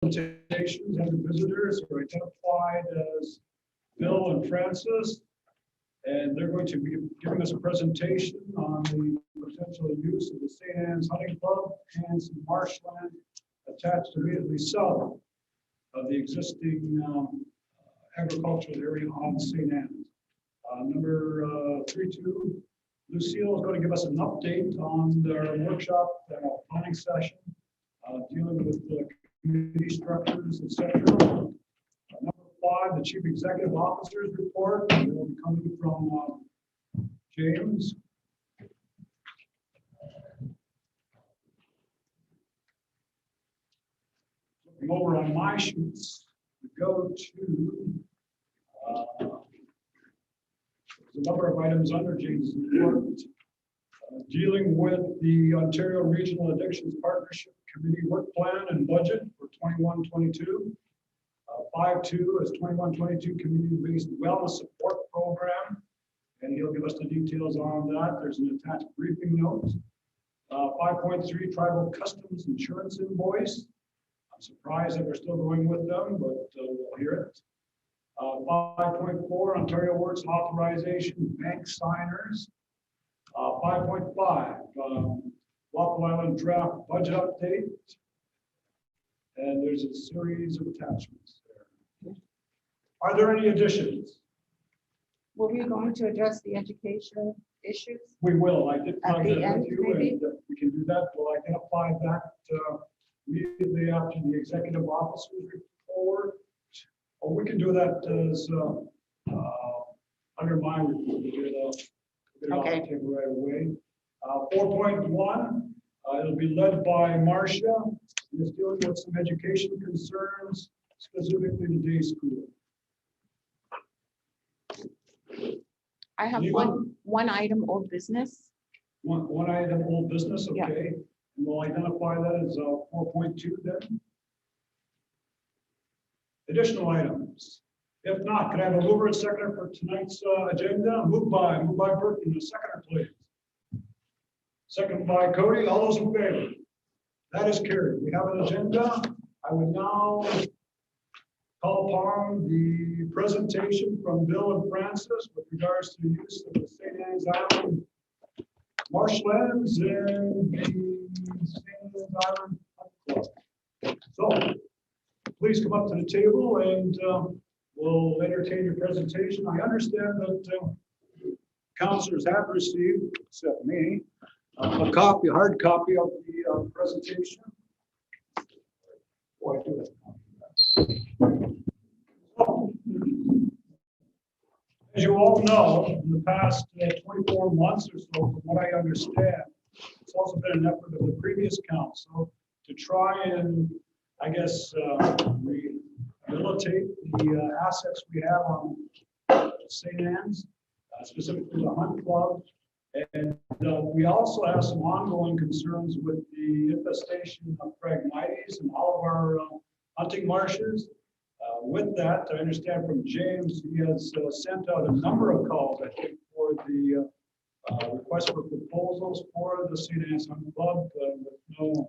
presentations and the visitors are identified as Bill and Francis, and they're going to be giving us a presentation on the potential use of the St. Anne's Hunting Club and some marshland attached immediately south of the existing agricultural area on St. Anne's. Number 32, Lucille is going to give us an update on their workshop planning session, dealing with the community structures, etc. Number 5, the Chief Executive Officer's report will be coming from James. Looking over on my sheets, we go to there's a number of items under James' report dealing with the Ontario Regional Addictions Partnership Committee work plan and budget for 21-22. 5.2 is 21-22 community-based wellness support program, and he'll give us the details on that. There's an attached briefing note. 5.3 tribal customs insurance invoice. I'm surprised that we're still going with them, but we'll hear it. 5.4 Ontario Works authorization bank signers. 5.5 Waffle Island draft budget update. And there's a series of attachments there. Are there any additions? Were we going to address the education issues? We will. I did At find the that end, with you, maybe? and we can do that. We'll identify that immediately after the executive officer's report. Or we can do that as under my report. We'll get it off the table right away. 4.1, it'll be led by Marcia. It's dealing with some education concerns, specifically the day school. I have Anyone? one item, old business. One item, old business, okay. Yeah. And we'll identify that as 4.2 then. Additional items. If not, can I have a mover and seconder for tonight's agenda? Moved by Burton, a seconder, please. Second by Cody. All those in favor? That is carried. We have an agenda. I would now call upon the presentation from Bill and Francis with regards to the use of the St. Anne's Island marshlands and the St. Anne's Island Hunt Club. So please come up to the table and we'll entertain your presentation. I understand that councilors have received, except me, a hard copy of the presentation. Boy, I do that. So, as you all know, in the past 24 months or so, from what I understand, it's also been an effort of the previous council to try and, I guess, rehabilitate the assets we have on St. Anne's, specifically the Hunt Club. And we also have some ongoing concerns with the infestation of Phragmites in all of our hunting marshes. With that, I understand from James, he has sent out a number of calls, I think, for the request for proposals for the St. Anne's Hunting Club with no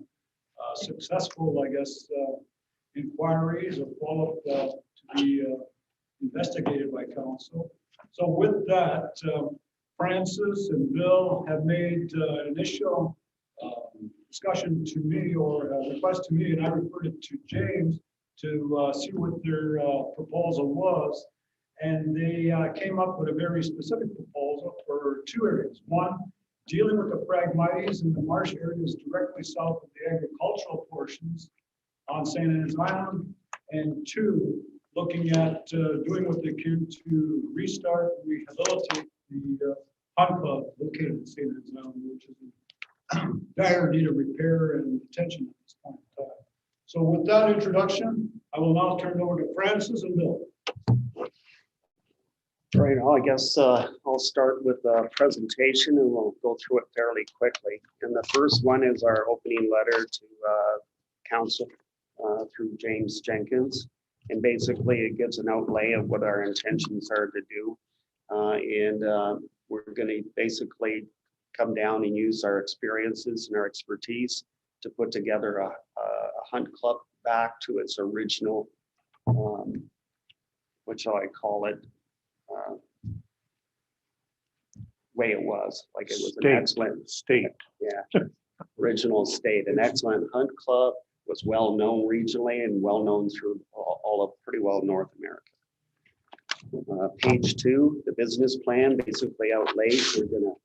successful, I guess, inquiries or follow-up to be investigated by council. So with that, Francis and Bill have made an initial discussion to me or a request to me, and I referred it to James to see what their proposal was. And they came up with a very specific proposal for 2 areas. One, dealing with the Phragmites in the marsh areas directly south of the agricultural portions on St. Anne's Island. And 2, looking at doing what they can to restart and rehabilitate the Hunt Club located in St. Anne's Island, which is in dire need of repair and attention at this point in time. So with that introduction, I will now turn it over to Francis and Bill. Right, well, I guess I'll start with the presentation and we'll go through it fairly quickly. And the first one is our opening letter to council through James Jenkins. And basically it gives an outlay of what our intentions are to do. We're going to basically come down and use our experiences and our expertise to put together a hunt club back to its original, what shall I call it? Way it was, like it was an excellent State. original state, an excellent hunt club, was well known regionally and well known through all of pretty well North America. Page 2, the business plan basically outlays we're going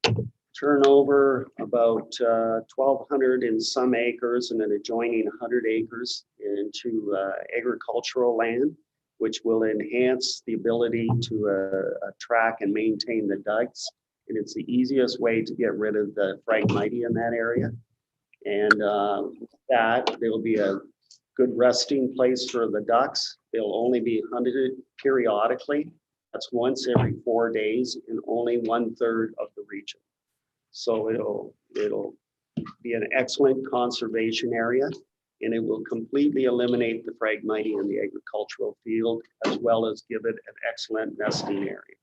to turn over about 1,200 in some acres and an adjoining 100 acres into agricultural land, which will enhance the ability to track and maintain the dikes. And it's the easiest way to get rid of the Phragmites in that area. And that there will be a good resting place for the ducks. They'll only be hunted periodically. That's once every 4 days in only 1/3 of the region. So it'll be an excellent conservation area, and it will completely eliminate the Phragmites in the agricultural field, as well as give it an excellent nesting area.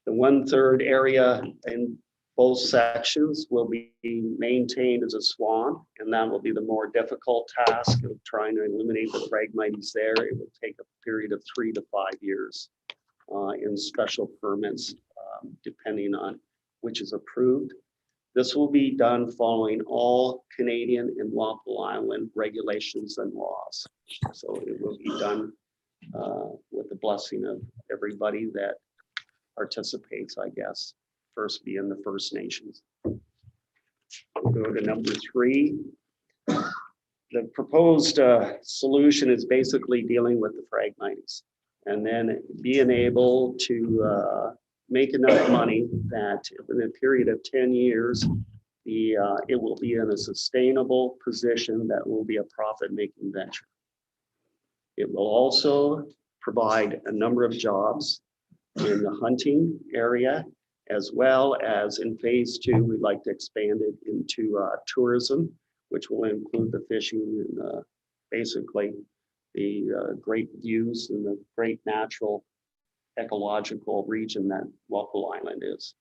The 1/3 area in both sections will be maintained as a swamp, and that will be the more difficult task of trying to eliminate the Phragmites there. It will take a period of 3 to 5 years in special permits, depending on which is approved. This will be done following all Canadian and Walpole Island regulations and laws. So it will be done with the blessing of everybody that participates, I guess. First being the First Nations. We'll go to number 3. The proposed solution is basically dealing with the Phragmites and then being able to make enough money that in a period of 10 years, it will be in a sustainable position that will be a profit-making venture. It will also provide a number of jobs in the hunting area, as well as in phase 2, we'd like to expand it into tourism, which will include the fishing and basically the great views and the great natural ecological region that Walpole Island is.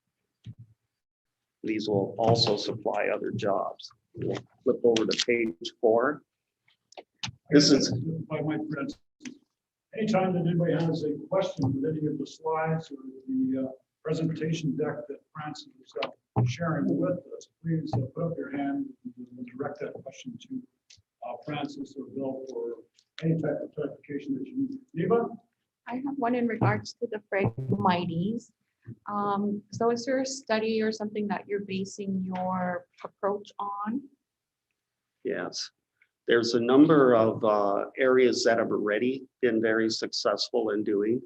These will also supply other jobs. We'll flip over to page 4. This is by my friends. Anytime that anybody has a question with any of the slides or the presentation deck that Francis is sharing with us, please put up your hand and direct that question to Francis or Bill for any type of clarification that you need. Neva? I have one in regards to the Phragmites. So is there a study or something that you're basing your approach on? Yes, there's a number of areas that have already been very successful in doing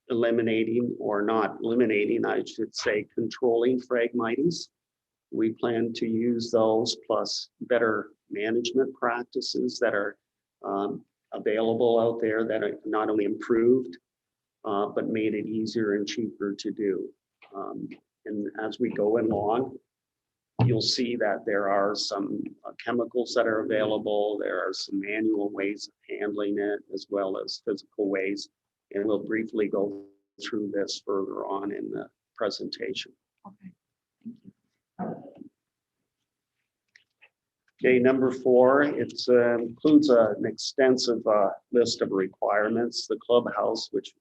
eliminating, or not eliminating, I should say, controlling Phragmites. We plan to use those plus better management practices that are available out there that are not only improved, but made it easier and cheaper to do. And as we go along, you'll see that there are some chemicals that are available. There are some manual ways of handling it, as well as physical ways. And we'll briefly go through this further on in the presentation. Okay, thank you. Okay, number 4, it includes an extensive list of requirements. The clubhouse, which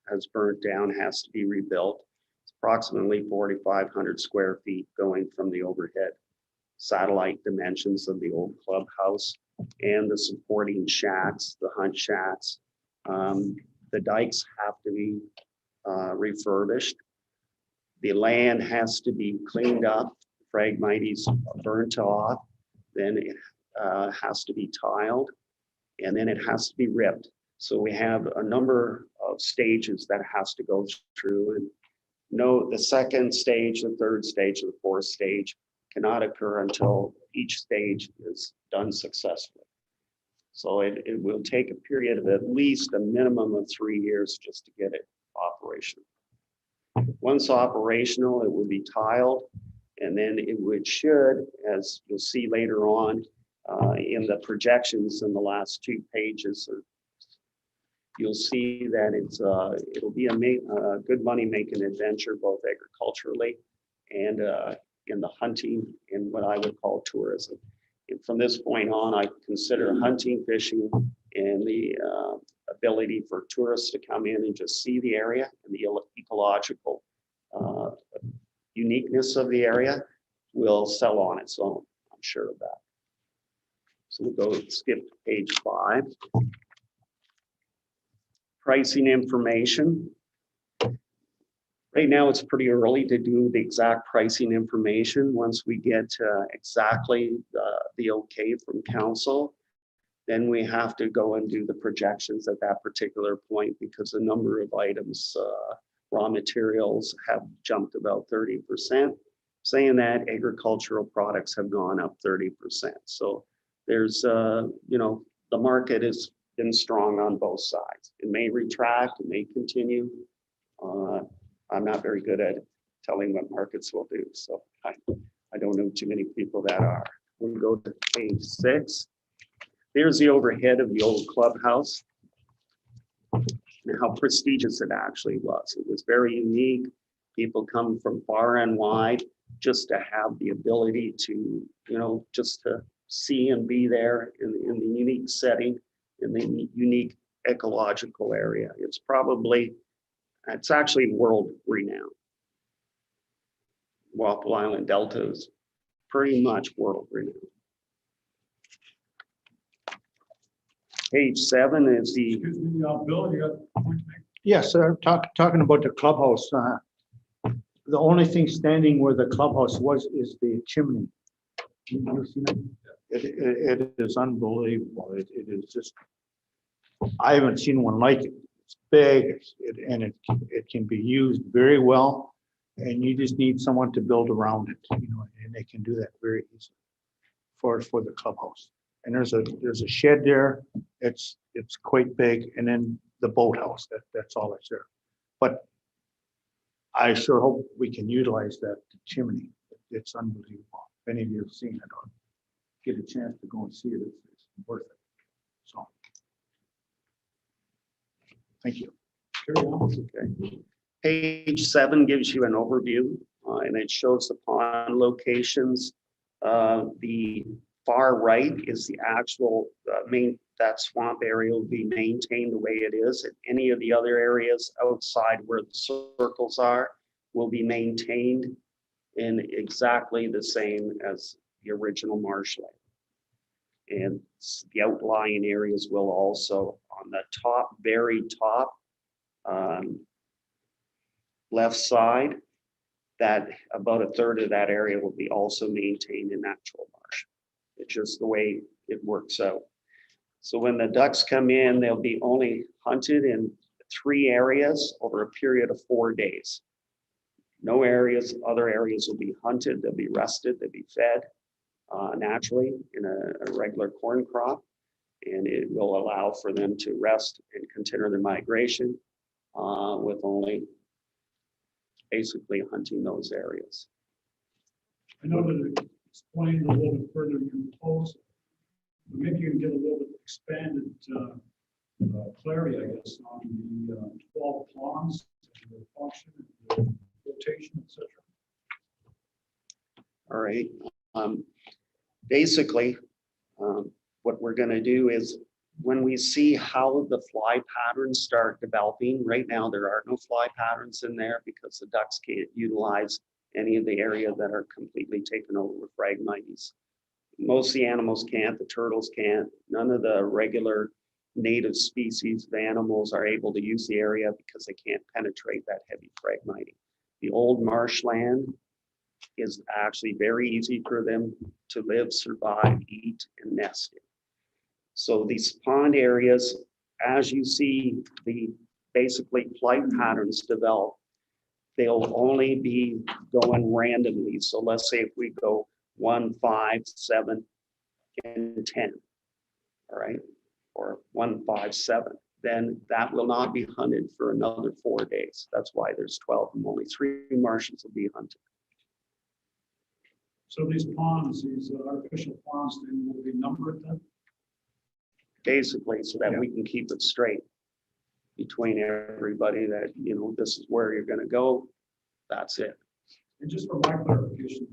has burnt down, has to be rebuilt. It's approximately 4,500 square feet going from the overhead satellite dimensions of the old clubhouse and the supporting shacks, the hunt shacks. The dikes have to be refurbished. The land has to be cleaned up, Phragmites burnt off. Then it has to be tiled, and then it has to be ripped. So we have a number of stages that has to go through, and the second stage, the third stage, the fourth stage cannot occur until each stage is done successfully. So it will take a period of at least a minimum of 3 years just to get it operational. Once operational, it will be tiled. And then it should, as you'll see later on in the projections in the last 2 pages, you'll see that it'll be a good money-making adventure, both agriculturally and in the hunting and what I would call tourism. And from this point on, I consider hunting, fishing, and the ability for tourists to come in and just see the area and the ecological uniqueness of the area will sell on its own. I'm sure of that. So we'll go skip to page 5. Pricing information. Right now, it's pretty early to do the exact pricing information. Once we get exactly the okay from council, then we have to go and do the projections at that particular point because the number of items, raw materials have jumped about 30%. Saying that, agricultural products have gone up 30%. So there's, you know, the market has been strong on both sides. It may retract, it may continue. I'm not very good at telling what markets will do, so I don't know too many people that are. We'll go to page 6. There's the overhead of the old clubhouse and how prestigious it actually was. It was very unique. People come from far and wide just to have the ability to, you know, just to see and be there in the unique setting, in the unique ecological area. It's actually world renowned. Walpole Island Delta is pretty much world renowned. Page 7 is the. Excuse me, Bill, you got a point to make? Yes, sir. Talking about the clubhouse. The only thing standing where the clubhouse was is the chimney. You seen it? It is unbelievable. It is just. I haven't seen one like it. It's big, and it can be used very well, and you just need someone to build around it, you know, and they can do that very easily for the clubhouse. And there's a shed there. It's quite big, and then the boathouse. That's all that's there. But I sure hope we can utilize that chimney. It's unbelievable. If any of you have seen it or get a chance to go and see it, it's worth it. So. Thank you. Carry on. Okay. Page 7 gives you an overview, and it shows the pond locations. The far right is the actual that swamp area will be maintained the way it is. And any of the other areas outside where the circles are will be maintained in exactly the same as the original marshland. And the outlying areas will also, on the top, very top left side, that about a third of that area will be also maintained in natural marsh. It's just the way it works out. So when the ducks come in, they'll be only hunted in 3 areas over a period of 4 days. No areas, other areas will be hunted, they'll be rested, they'll be fed naturally in a regular corn crop, and it will allow for them to rest and continue their migration with only basically hunting those areas. I know that it explained a little bit further in your proposal, but maybe you can get a little bit expanded clarity, I guess, on the 12 ponds, the function, the rotation, etc. All right. Basically, what we're going to do is when we see how the fly patterns start developing, right now there are no fly patterns in there because the ducks can't utilize any of the area that are completely taken over with Phragmites. Most of the animals can't, the turtles can't, none of the regular native species of animals are able to use the area because they can't penetrate that heavy Phragmites. The old marshland is actually very easy for them to live, survive, eat, and nest in. So these pond areas, as you see the basically flight patterns develop, they'll only be going randomly. So let's say if we go 1, 5, 7, and 10, all right, or 1, 5, 7, then that will not be hunted for another 4 days. That's why there's 12 and only 3 marshes will be hunted. So these ponds, these artificial ponds, they will be numbered then? Basically, so that we can keep it straight between everybody that, you know, this is where you're going to go. That's it. And just for my clarification,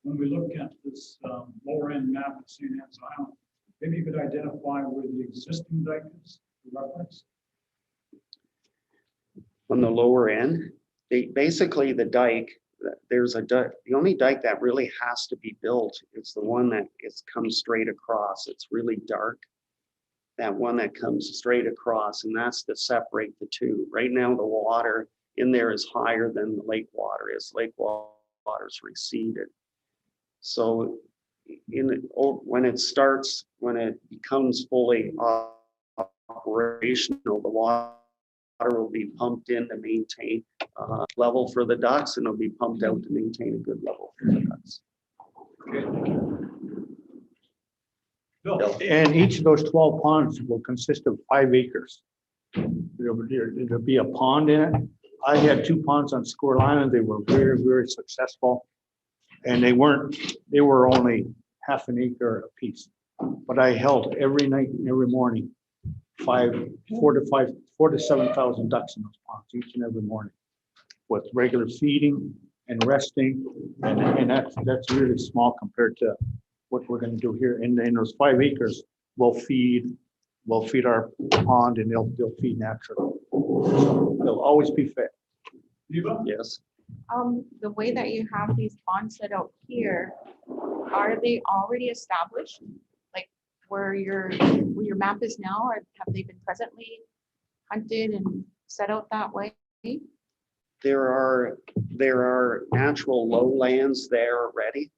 when we look at this lower end map of St. Anne's Island, maybe you could identify where the existing dike is, for reference? On the lower end, basically the dike, there's a dike, the only dike that really has to be built is the one that comes straight across. It's really dark. That one that comes straight across, and that's to separate the two. Right now, the water in there is higher than the lake water is. Lake water's receded. So when it becomes fully operational, the water will be pumped in to maintain level for the ducks, and it'll be pumped out to maintain a good level for the ducks. Bill? And each of those 12 ponds will consist of 5 acres. There'll be a pond in it. I had 2 ponds on Squirrel Island. They were very, very successful. And they were only half an acre apiece. But I held every night and every morning, 4 to 7,000 ducks in those ponds each and every morning with regular feeding and resting. And that's really small compared to what we're going to do here. And in those 5 acres, we'll feed our pond, and they'll feed naturally. They'll always be fed. Eva? Yes. The way that you have these ponds set out here, are they already established? Like where your map is now, or have they been presently hunted and set out that way? There are natural lowlands there already.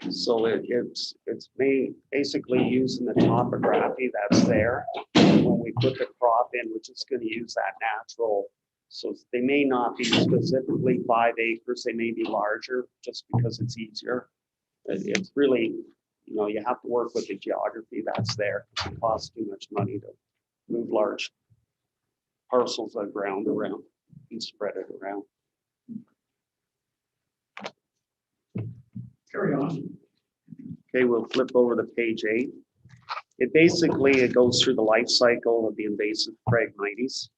So it's basically using the topography that's there when we put the crop in, which is going to use that natural. So they may not be specifically 5 acres, they may be larger just because it's easier. It's really, you have to work with the geography that's there. It costs too much money to move large parcels of ground around and spread it around. Carry on. Okay, we'll flip over to page 8. It goes through the life cycle of the invasive Phragmites.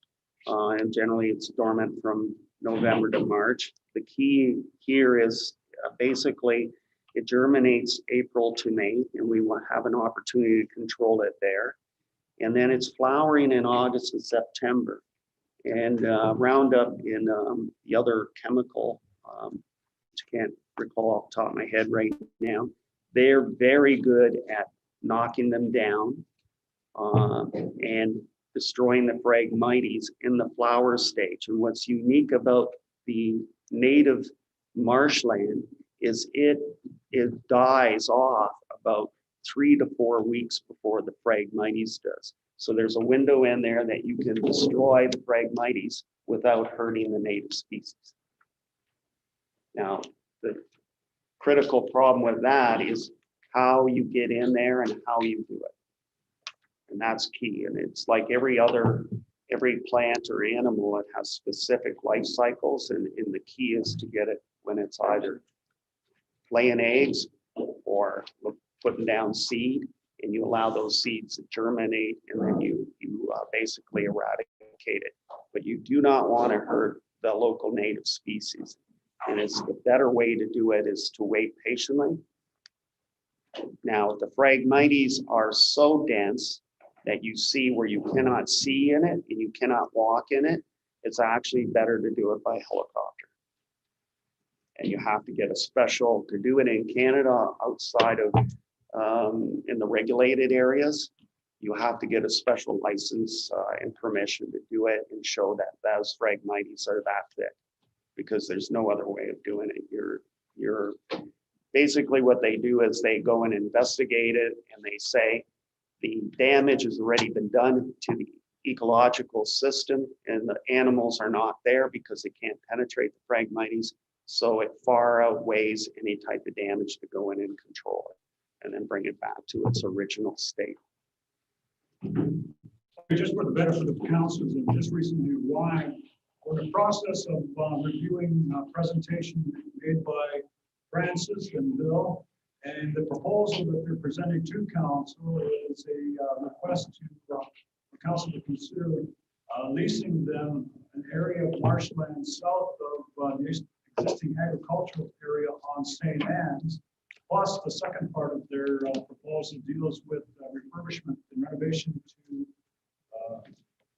And generally it's dormant from November to March. The key here is basically it germinates April to May, and we will have an opportunity to control it there. And then it's flowering in August and September. And Roundup in the other chemical, which I can't recall off the top of my head right now, they're very good at knocking them down and destroying the Phragmites in the flower stage. And what's unique about the native marshland is it dies off about 3 to 4 weeks before the Phragmites does. So there's a window in there that you can destroy the Phragmites without hurting the native species. Now, the critical problem with that is how you get in there and how you do it. And that's key. And it's like every plant or animal, it has specific life cycles. And the key is to get it when it's either laying eggs or putting down seed, and you allow those seeds to germinate, and then you basically eradicate it. But you do not want to hurt the local native species. And the better way to do it is to wait patiently. Now, the Phragmites are so dense that you see where you cannot see in it and you cannot walk in it. It's actually better to do it by helicopter. And you have to get a special, to do it in Canada outside of, in the regulated areas, you have to get a special license and permission to do it and show that those Phragmites are that thick, because there's no other way of doing it. You're basically what they do is they go and investigate it, and they say the damage has already been done to the ecological system, and the animals are not there because they can't penetrate the Phragmites. So it far outweighs any type of damage to go in and control it and then bring it back to its original state. Just for the benefit of councils, and just recently arrived, we're in the process of reviewing a presentation made by Francis and Bill. And the proposal that they're presenting to council is a request to the council to consider leasing them an area of marshland south of the existing agricultural area on St. Anne's, plus the second part of their proposal deals with refurbishment and renovation to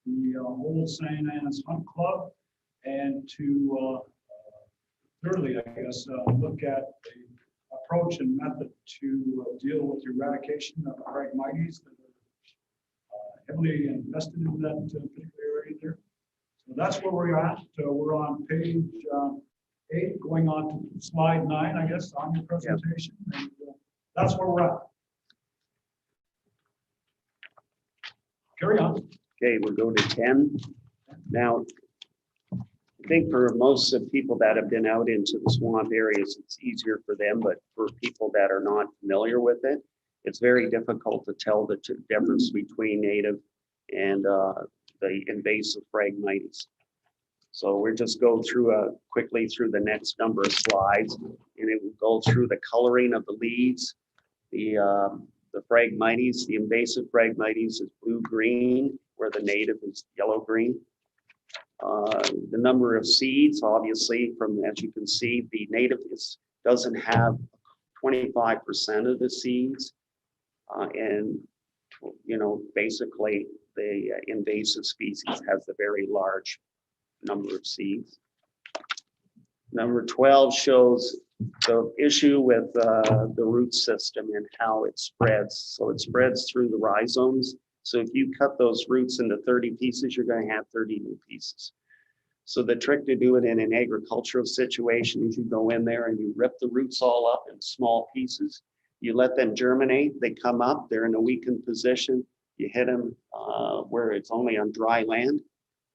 the old St. Anne's Hunt Club, and to thirdly, I guess, look at the approach and method to deal with the eradication of Phragmites that are heavily invested in that particular area there. So that's where we're at. We're on page 8, going on to slide 9, I guess, on your presentation. And, that's where we're at. Carry on. Okay, we'll go to 10. Now, I think for most of people that have been out into the swamp areas, it's easier for them, but for people that are not familiar with it, it's very difficult to tell the difference between native and the invasive Phragmites. So we're just go through quickly through the next number of slides, and it will go through the coloring of the leaves. The Phragmites, the invasive Phragmites is blue-green, where the native is yellow-green. The number of seeds, obviously, from as you can see, the native doesn't have 25% of the seeds, and basically the invasive species has a very large number of seeds. Number 12 shows the issue with the root system and how it spreads. So it spreads through the rhizomes. So if you cut those roots into 30 pieces, you're going to have 30 new pieces. So the trick to do it in an agricultural situation is you go in there and you rip the roots all up in small pieces. You let them germinate, they come up, they're in a weakened position. You hit them where it's only on dry land,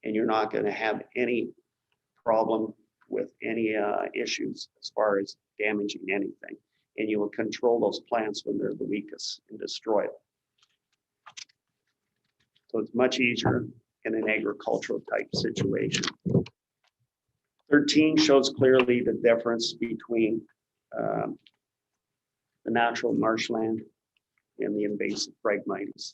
and you're not going to have any problem with any issues as far as damaging anything. And you will control those plants when they're the weakest and destroy them. So it's much easier in an agricultural type situation. 13 shows clearly the difference between the natural marshland and the invasive Phragmites.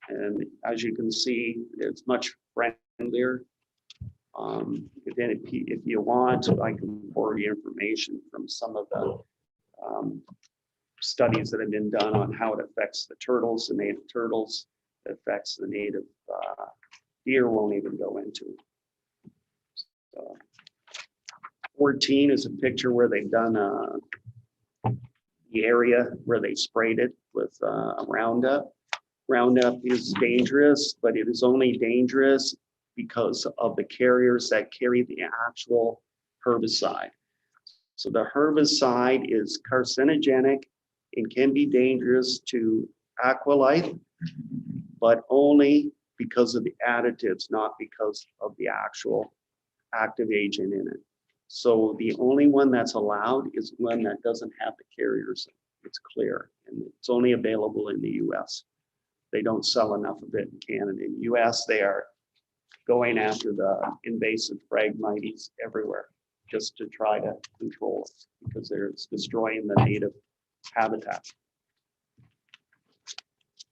And as you can see, it's much friendlier. Then if you want, I can forward you information from some of the studies that have been done on how it affects the turtles, the native turtles. It affects the native deer, won't even go into. So 14 is a picture where they've done the area where they sprayed it with Roundup. Roundup is dangerous, but it is only dangerous because of the carriers that carry the actual herbicide. So the herbicide is carcinogenic and can be dangerous to aqualife, but only because of the additives, not because of the actual active agent in it. So the only one that's allowed is one that doesn't have the carriers. It's clear, and it's only available in the US. They don't sell enough of it in Canada. In the US, they are going after the invasive Phragmites everywhere just to try to control it because it's destroying the native habitat.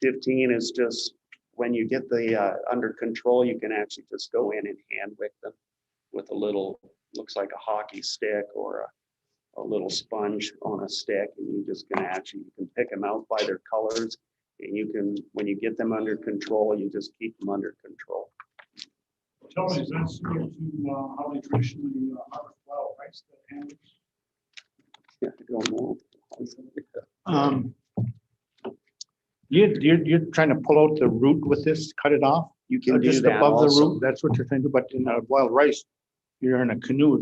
15 is just when you get the under control, you can actually just go in and hand wick them with a little, looks like a hockey stick or a little sponge on a stick, and you just can actually, you can pick them out by their colors, and you can, when you get them under control, you just keep them under control. Tell me, is that similar to how they traditionally harvest wild rice that handlers? Yeah, I don't know. You're trying to pull out the root with this, cut it off? You can do Just that above the also. root, that's what you're trying to do, but in a wild rice, you're in a canoe,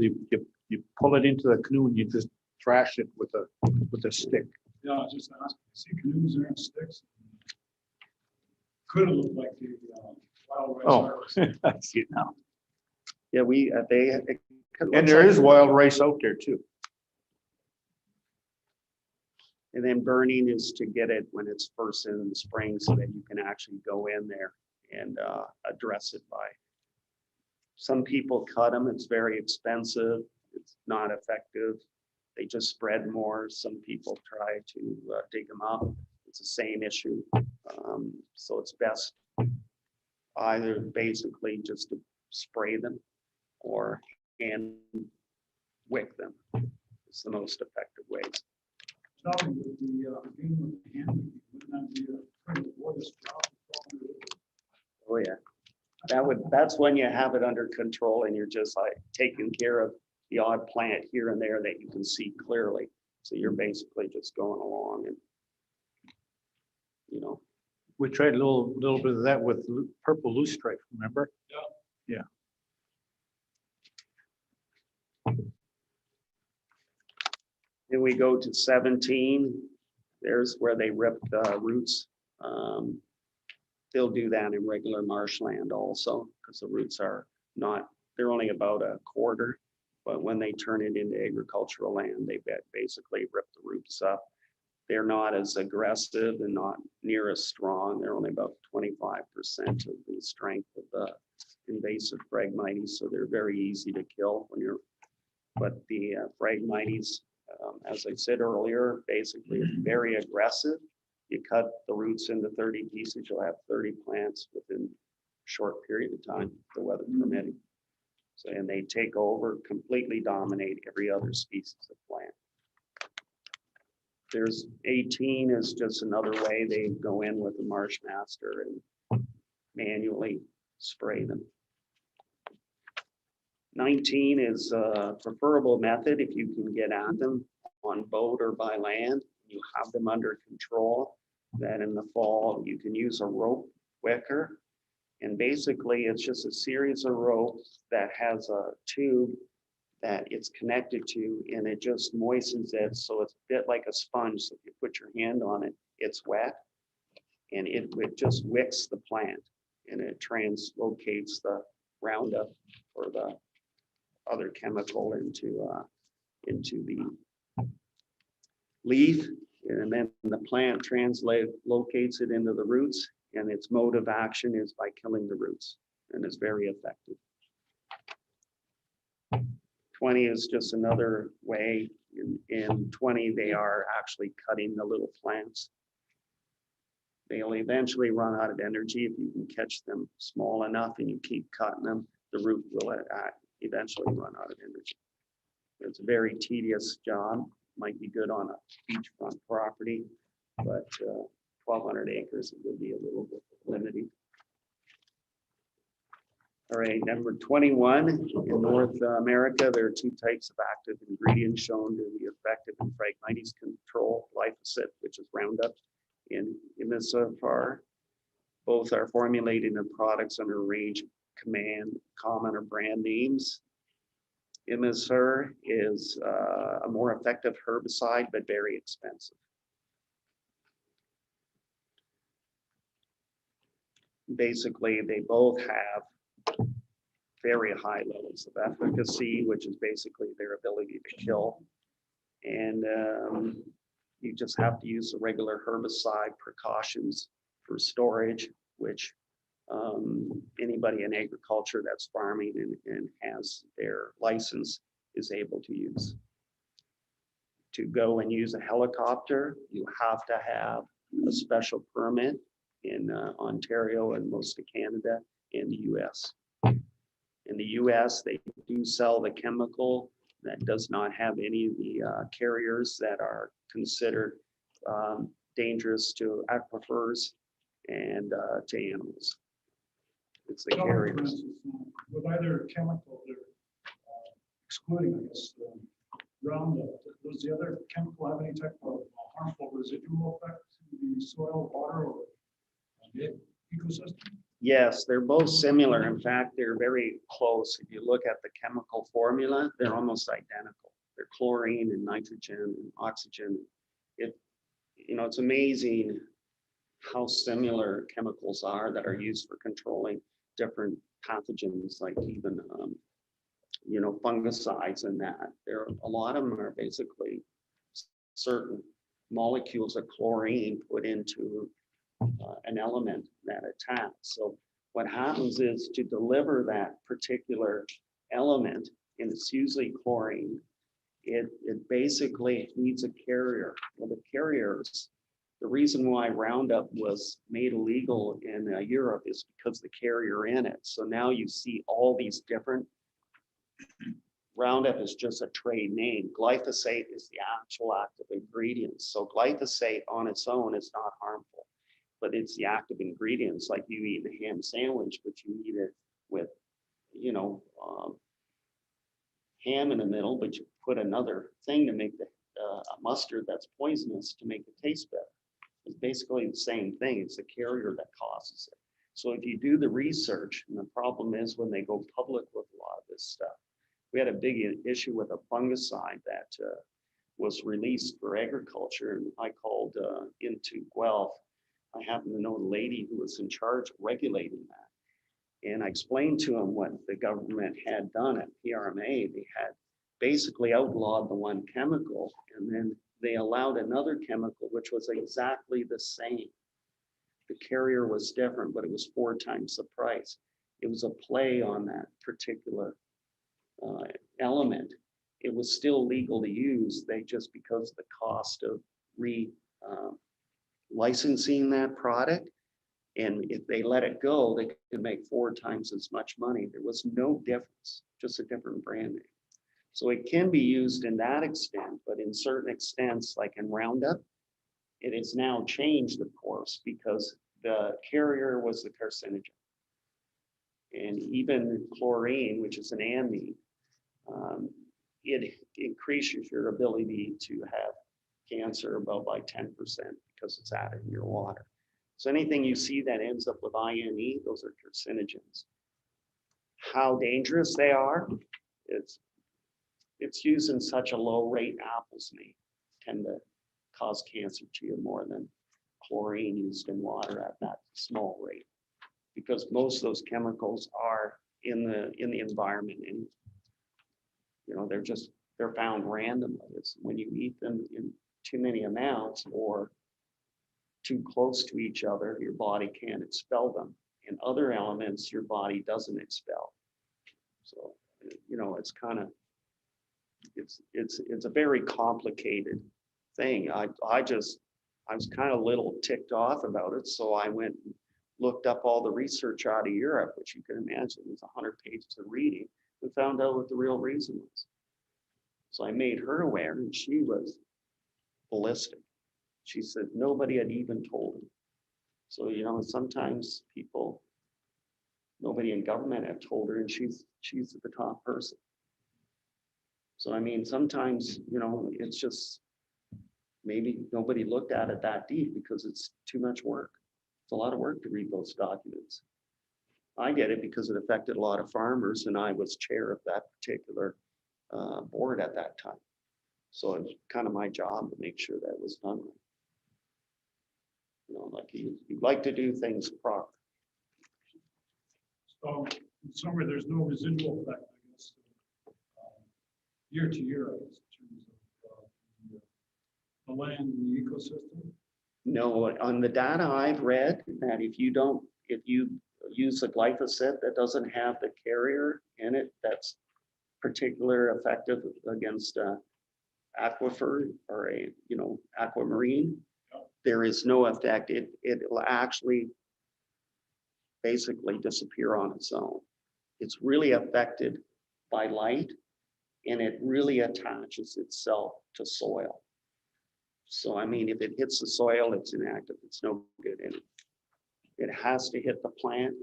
you pull it into the canoe and you just thrash it with a stick. Yeah, just ask. See canoes there and sticks. Could have looked like the wild rice Oh, harvest. I see it now. Yeah, And there is wild rice out there too. And then burning is to get it when it's first in the spring so that you can actually go in there and address it by. Some people cut them, it's very expensive, it's not effective. They just spread more. Some people try to dig them up. It's the same issue. So it's best either basically just to spray them or hand wick them. It's the most effective ways. Tell me with the, being with the hand, wouldn't that be a pretty laborious job? Oh, yeah. That's when you have it under control and you're just like taking care of the odd plant here and there that you can see clearly. So you're basically just going along and, you know, We tried a little bit of that with purple loosestrife, remember? then we go to 17. There's where they rip the roots. They'll do that in regular marshland also, because the roots are not, they're only about a quarter. But when they turn it into agricultural land, they basically rip the roots up. They're not as aggressive and not near as strong. They're only about 25% of the strength of the invasive Phragmites, so they're very easy to kill when you're, but the Phragmites, as I said earlier, basically it's very aggressive. You cut the roots into 30 pieces, you'll have 30 plants within a short period of time, the weather permitting. So, and they take over, completely dominate every other species of plant. There's 18 is just another way they go in with the Marsh Master and manually spray them. 19 is a preferable method if you can get at them on boat or by land. You have them under control. Then in the fall, you can use a rope wicker. And basically, it's just a series of ropes that has a tube that it's connected to, and it just moistens it. So it's a bit like a sponge. So if you put your hand on it, it's wet. And it just wicks the plant. And it translocates the Roundup or the other chemical into the leaf, and then the plant translocates it into the roots, and its mode of action is by killing the roots, and it's very effective. 20 is just another way. In 20, they are actually cutting the little plants. They'll eventually run out of energy if you can catch them small enough and you keep cutting them. The root will eventually run out of energy. It's a very tedious job. Might be good on a beachfront property, but 1,200 acres, it would be a little bit limiting. All right, number 21, in North America, there are two types of active ingredients shown to be effective in Phragmites control: glyphosate, which is Roundup, and Imazepar. Both are formulated in products under a range of common or brand names. Imazepar is a more effective herbicide, but very expensive. Basically, they both have very high levels of efficacy, which is basically their ability to kill. And you just have to use the regular herbicide precautions for storage, which anybody in agriculture that's farming and has their license is able to use. To go and use a helicopter, you have to have a special permit in Ontario and most of Canada and the US. In the US, they do sell the chemical that does not have any of the carriers that are considered dangerous to aquifers and to animals. It's the For carriers. instance, with either chemical, they're excluding, I guess, Roundup. Does the other chemical have any type of harmful residual effect to the soil, water, or the ecosystem? Yes, they're both similar. In fact, they're very close. If you look at the chemical formula, they're almost identical. They're chlorine and nitrogen and oxygen. It's amazing how similar chemicals are that are used for controlling different pathogens, like even fungicides and that. A lot of them are basically certain molecules of chlorine put into an element that attacks. So what happens is, to deliver that particular element, and it's usually chlorine, it basically needs a carrier. Well, the carriers, the reason why Roundup was made illegal in Europe is because the carrier in it. So now you see all these different Roundup is just a trade name. Glyphosate is the actual active ingredient. So glyphosate on its own is not harmful, but it's the active ingredients, like you eat a ham sandwich, but you eat it with, you know, ham in the middle, but you put another thing to make the a mustard that's poisonous to make it taste better. It's basically the same thing. It's the carrier that causes it. So if you do the research, and the problem is when they go public with a lot of this stuff, we had a big issue with a fungicide that was released for agriculture, and I called into Guelph. I happen to know the lady who was in charge of regulating that. And I explained to him what the government had done at PRMA. They had basically outlawed the one chemical, and then they allowed another chemical, which was exactly the same. The carrier was different, but it was 4 times the price. It was a play on that particular element. It was still legal to use. They just, because of the cost of licensing that product, and if they let it go, they could make 4 times as much money. There was no difference, just a different brand name. So it can be used in that extent, but in certain extents, like in Roundup, it is now changed, of course, because the carrier was the carcinogen. And even chlorine, which is an amine, it increases your ability to have cancer about by 10% because it's added in your water. So anything you see that ends up with INE, those are carcinogens. How dangerous they are, it's used in such a low rate. Apples may tend to cause cancer to you more than chlorine used in water at that small rate, because most of those chemicals are in the environment, and you know they're found randomly. It's when you eat them in too many amounts or too close to each other, your body can't expel them. And other elements your body doesn't expel. So you know it's kind of it's a very complicated thing. I was kind of a little ticked off about it, so I went and looked up all the research out of Europe, which you can imagine is 100 pages of reading, and found out what the real reason was. So I made her aware, and she was ballistic. She said nobody had even told her. So you know, sometimes people, nobody in government had told her, and she's the top person. So I mean, sometimes, you know, it's just maybe nobody looked at it that deep because it's too much work. It's a lot of work to read those documents. I get it because it affected a lot of farmers, and I was chair of that particular board at that time. So it's kind of my job to make sure that was done right. You know, like you'd like to do things proper. So in summary, there's no residual effect, I guess, year to year, I guess, in terms of the land and the ecosystem. No, on the data I've read, that if you use a glyphosate that doesn't have the carrier in it, that's particular effective against aquifer or aquamarine, there is no effect. It will actually basically disappear on its own. It's really affected by light, and it really attaches itself to soil. So, I mean, if it hits the soil, it's inactive. It's no good in it. It has to hit the plant,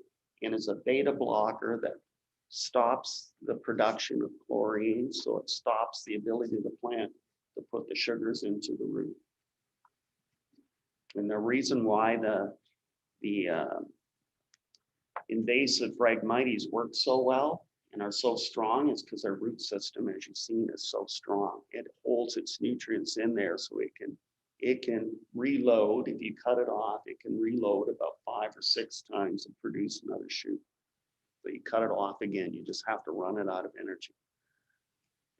and is a beta blocker that stops the production of chlorine. So it stops the ability of the plant to put the sugars into the root. And the reason why the invasive Phragmites work so well and are so strong is because their root system, as you've seen, is so strong. It holds its nutrients in there, so it can reload. If you cut it off, it can reload about 5 or 6 times and produce another shoot. But you cut it off again, you just have to run it out of energy.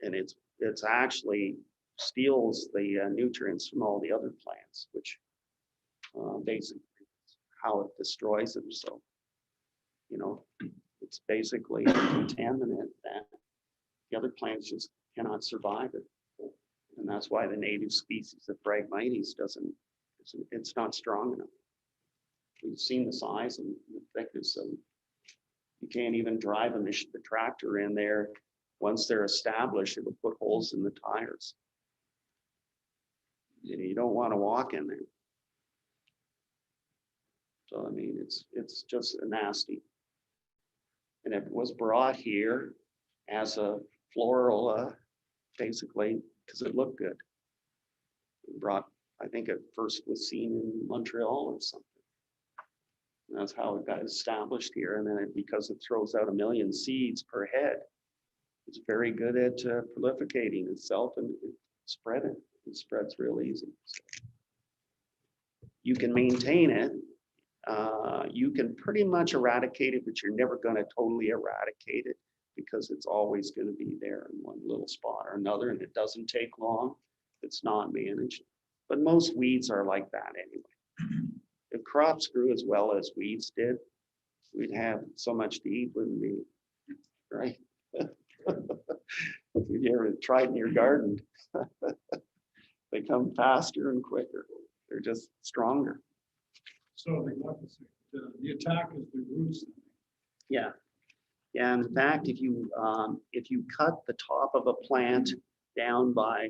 And it's actually steals the nutrients from all the other plants, which basically is how it destroys them. So, you know, it's basically a contaminant that the other plants just cannot survive it. And that's why the native species of Phragmites it's not strong enough. We've seen the size and the thickness of them. You can't even drive the tractor in there Once they're established, it'll put holes in the tires. You don't want to walk in there. So I mean, it's just nasty. And it was brought here as a floral, basically, because it looked good. Brought, I think it first was seen in Montreal or something. And that's how it got established here. And then because it throws out 1 million seeds per head, it's very good at prolificating itself and spreading. It spreads real easy. You can maintain it. You can pretty much eradicate it, but you're never going to totally eradicate it because it's always going to be there in one little spot or another, and it doesn't take long. It's not managed. But most weeds are like that anyway. If crops grew as well as weeds did, we'd have so much to eat, wouldn't we? Right? If you ever tried in your garden, they come faster and quicker. They're just stronger. So the attack is the roots. Yeah. Yeah, in fact, if you cut the top of a plant down by,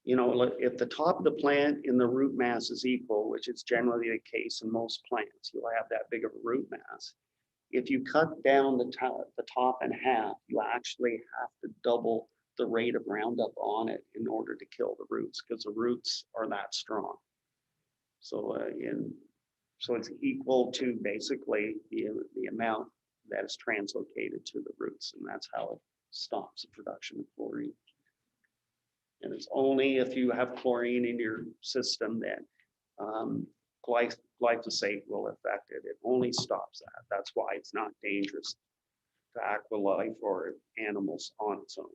if the top of the plant in the root mass is equal, which is generally the case in most plants, you'll have that big of a root mass. If you cut down the top in half, you actually have to double the rate of Roundup on it in order to kill the roots, because the roots are that strong. So so it's equal to basically the amount that is translocated to the roots, and that's how it stops the production of chlorine. And it's only if you have chlorine in your system that glyphosate will affect it. It only stops that. That's why it's not dangerous to aqua life or animals on its own.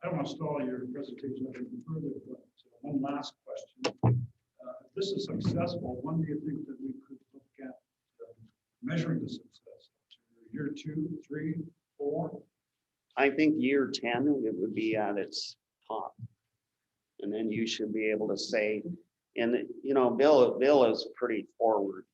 I don't want to stall your presentation any further, but one last question. If this is successful, when do you think that we could look at measuring the success? Year 2, 3, 4? I think year 10, it would be at its top. And then you should be able to say, and Bill is pretty forward.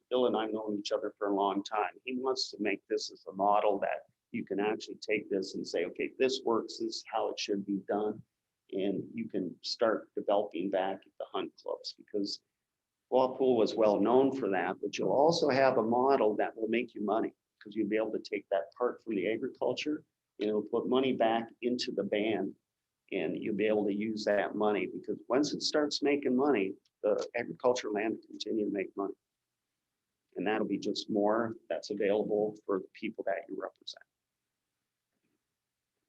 Bill and I have known each other for a long time. He wants to make this as a model that you can actually take this and say, okay, this works, this is how it should be done. And you can start developing back at the hunt clubs, because Walpole was well known for that, but you'll also have a model that will make you money, because you'll be able to take that part from the agriculture, put money back into the band, and you'll be able to use that money, because once it starts making money, the agriculture land will continue to make money. And that'll be just more that's available for the people that you represent.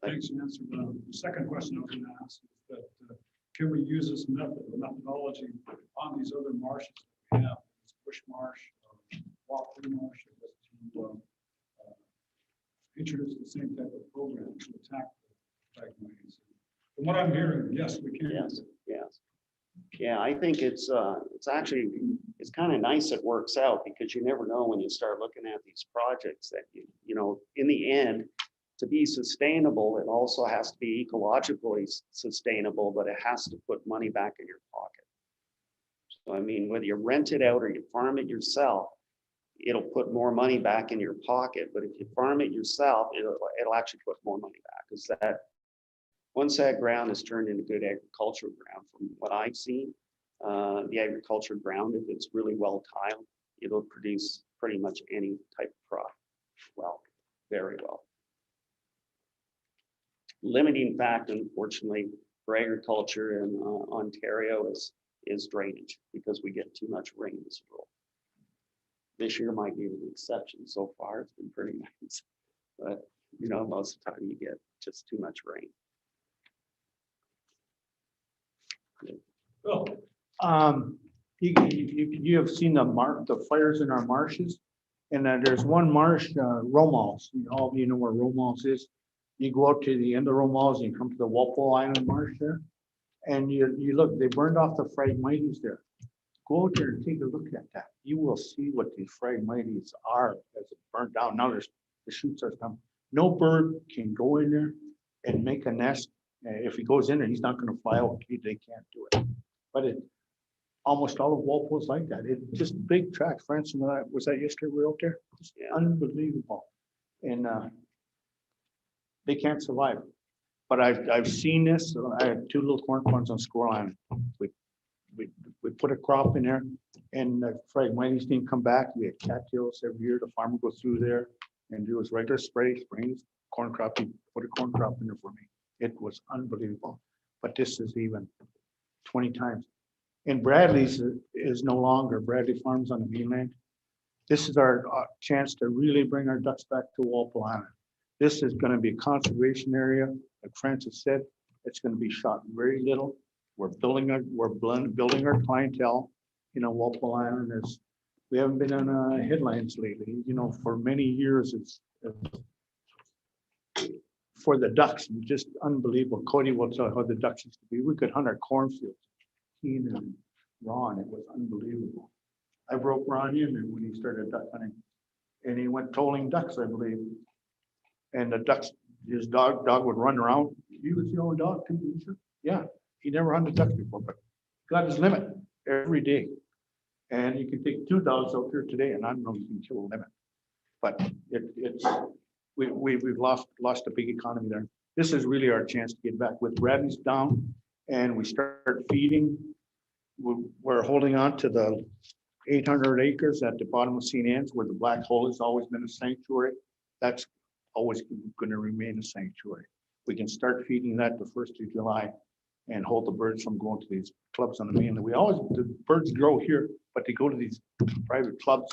Thanks, you answered the second question I was going to ask, is that can we use this methodology on these other marshes that we have, this bush marsh, Walpole marsh, to introduce the same type of program to attack the phragmites? From what I'm hearing, yes, we can. Yes, yes. Yeah, I think it's actually, it's kind of nice it works out, because you never know when you start looking at these projects that in the end, to be sustainable, it also has to be ecologically sustainable, but it has to put money back in your pocket. So I mean, whether you rent it out or you farm it yourself, it'll put more money back in your pocket. But if you farm it yourself, it'll actually put more money back, because that once that ground is turned into good agricultural ground, from what I've seen, the agricultural ground, if it's really well tiled, it'll produce pretty much any type of crop. Well, very well. Limiting factor, unfortunately, for agriculture in Ontario is drainage, because we get too much rain as a rule. This year might be an exception. So far, it's been pretty nice, but most of the time you get just too much rain. Well, you have seen the fires in our marshes, and there's one marsh, Romuald's. All of you know where Romuald's is. You go out to the end of Romuald's and you come to the Walpole Island Marsh there, and you look. They burned off the phragmites there. Go out there and take a look at that. You will see what these phragmites are as it burned down. Now the shoots are coming. No bird can go in there and make a nest. If he goes in there, he's not going to fly out. They can't do it. But almost all of Walpole's like that. It's just big tracks. For instance, was that yesterday we were out there? It's unbelievable. And they can't survive. But I've seen this, I had 2 little corn farms on Squirrel Island. We put a crop in there, and Frank Whiting's team come back, we had cattails every year, the farmer goes through there and do his regular springs, corn crop, he put a corn crop in there for me. It was unbelievable, but this is even 20 times. And Bradley's is no longer, Bradley Farms on the mainland. This is our chance to really bring our ducks back to Walpole Island. This is gonna be a conservation area, like Francis said, it's gonna be shot very little. We're building our clientele. You know, Walpole Island is, we haven't been on headlines lately, you know, for many years, it's for the ducks, just unbelievable. Cody will tell how the ducks used to be. We could hunt our cornfields. Keen and Ron, it was unbelievable. I broke Ron in and when he started duck hunting, and he went tolling ducks, I believe. And the ducks, his dog would run around. He was the only dog too, didn't you? Yeah, he never hunted ducks before, but got his limit every day. And you can take 2 dogs out there today, and I don't know if you can kill a limit. But we've lost a big economy there. This is really our chance to get back with Bradley's down, and we start feeding. We're holding on to the 800 acres at the bottom of St. Anne's where the black hole has always been a sanctuary. That's always going to remain a sanctuary. We can start feeding that the 1st of July and hold the birds from going to these clubs on the mainland. The birds grow here, but they go to these private clubs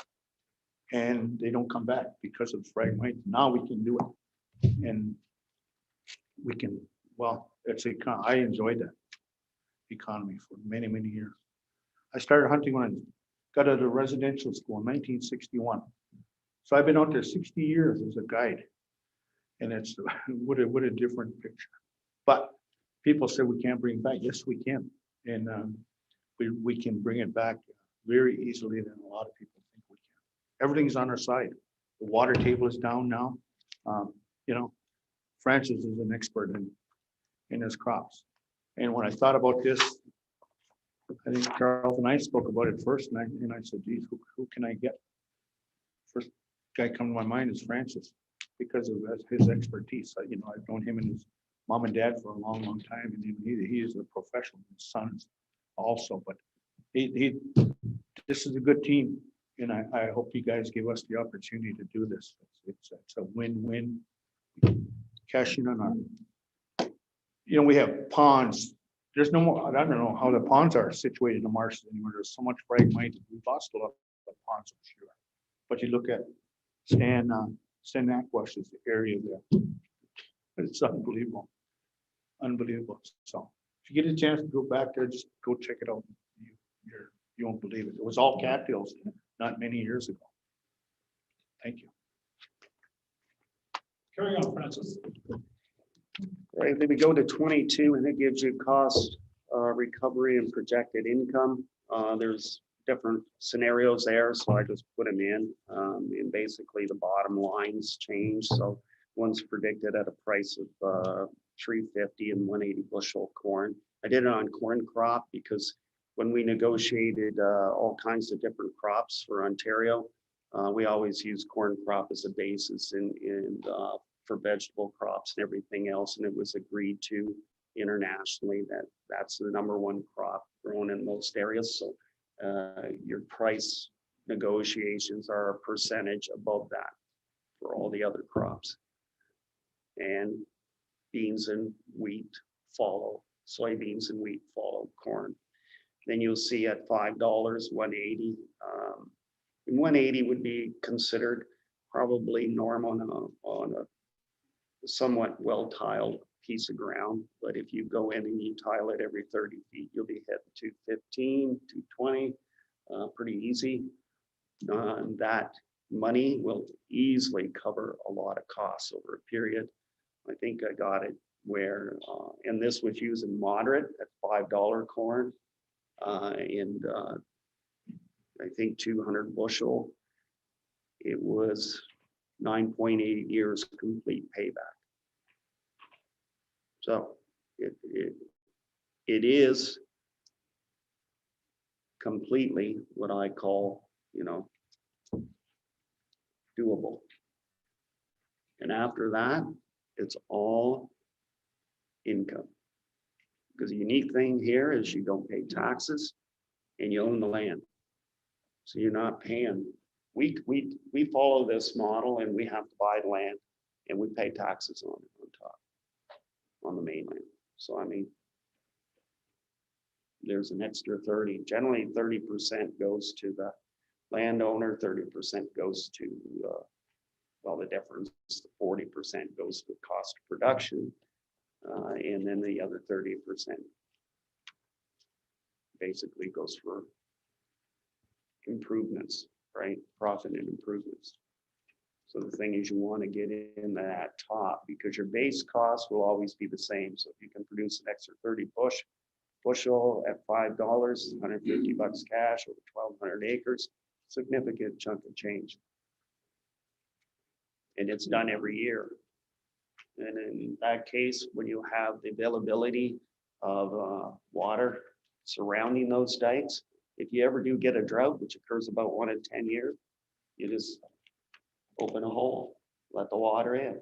and they don't come back because of fragments. Now we can do it. And we can, well, I enjoyed that economy for many, many years. I started hunting when I got out of residential school in 1961. So I've been out there 60 years as a guide. And it's what a different picture. But people say we can't bring it back. Yes, we can. And we can bring it back very easily than a lot of people think we can. Everything's on our side. The water table is down now. You know, Francis is an expert in his crops. And when I thought about this, I think Charles and I spoke about it first, and I said, geez, who can I get? First guy come to my mind is Francis, because of his expertise. You know, I've known him and his mom and dad for a long, long time, and he is a professional. His sons also, but this is a good team, and I hope you guys give us the opportunity to do this. It's a win-win. Cashing on our, you know, we have ponds. There's no more. I don't know how the ponds are situated in the marshes anymore. There's so much fragmented. We've lost a lot of ponds, I'm sure. But you look at Stan Aquash is the area there. It's unbelievable. Unbelievable. So if you get a chance to go back there, just go check it out. You won't believe it. It was all cattails not many years ago. Thank you. Carry on, Francis. Right, then we go to 22 and it gives you cost, recovery and projected income. There's different scenarios there, so I just put them in. And basically the bottom lines change. So one's predicted at a price of 350 and 180 bushel corn. I did it on corn crop because when we negotiated all kinds of different crops for Ontario, we always use corn crop as a basis for vegetable crops and everything else. And it was agreed to internationally that that's the #1 crop grown in most areas. So your price negotiations are a percentage above that for all the other crops. And beans and wheat follow, soybeans and wheat follow corn. Then you'll see at $5, 180. And 180 would be considered probably normal on a somewhat well-tiled piece of ground. But if you go in and you tile it every 30 feet, you'll be hitting 215, 220, pretty easy. That money will easily cover a lot of costs over a period. I think I got it where, and this was using moderate at $5 corn, and I think 200 bushel. It was 9.8 years complete payback. So it is completely what I call, you know, doable. And after that It's all income. Because the unique thing here is you don't pay taxes and you own the land. So you're not paying, we follow this model and we have to buy land and we pay taxes on it on top, on the mainland. So I mean, there's an extra 30, generally 30% goes to the landowner, 30% goes to, well, the difference, 40% goes to cost of production. And then the other 30% basically goes for improvements, right? Profit and improvements. So the thing is you want to get in that top because your base cost will always be the same. So if you can produce an extra 30 bushel at $5, 150 bucks cash over 1,200 acres, significant chunk of change. And it's done every year. And in that case, when you have the availability of water surrounding those dikes, if you ever do get a drought, which occurs about 1 in 10 years, you just open a hole, let the water in.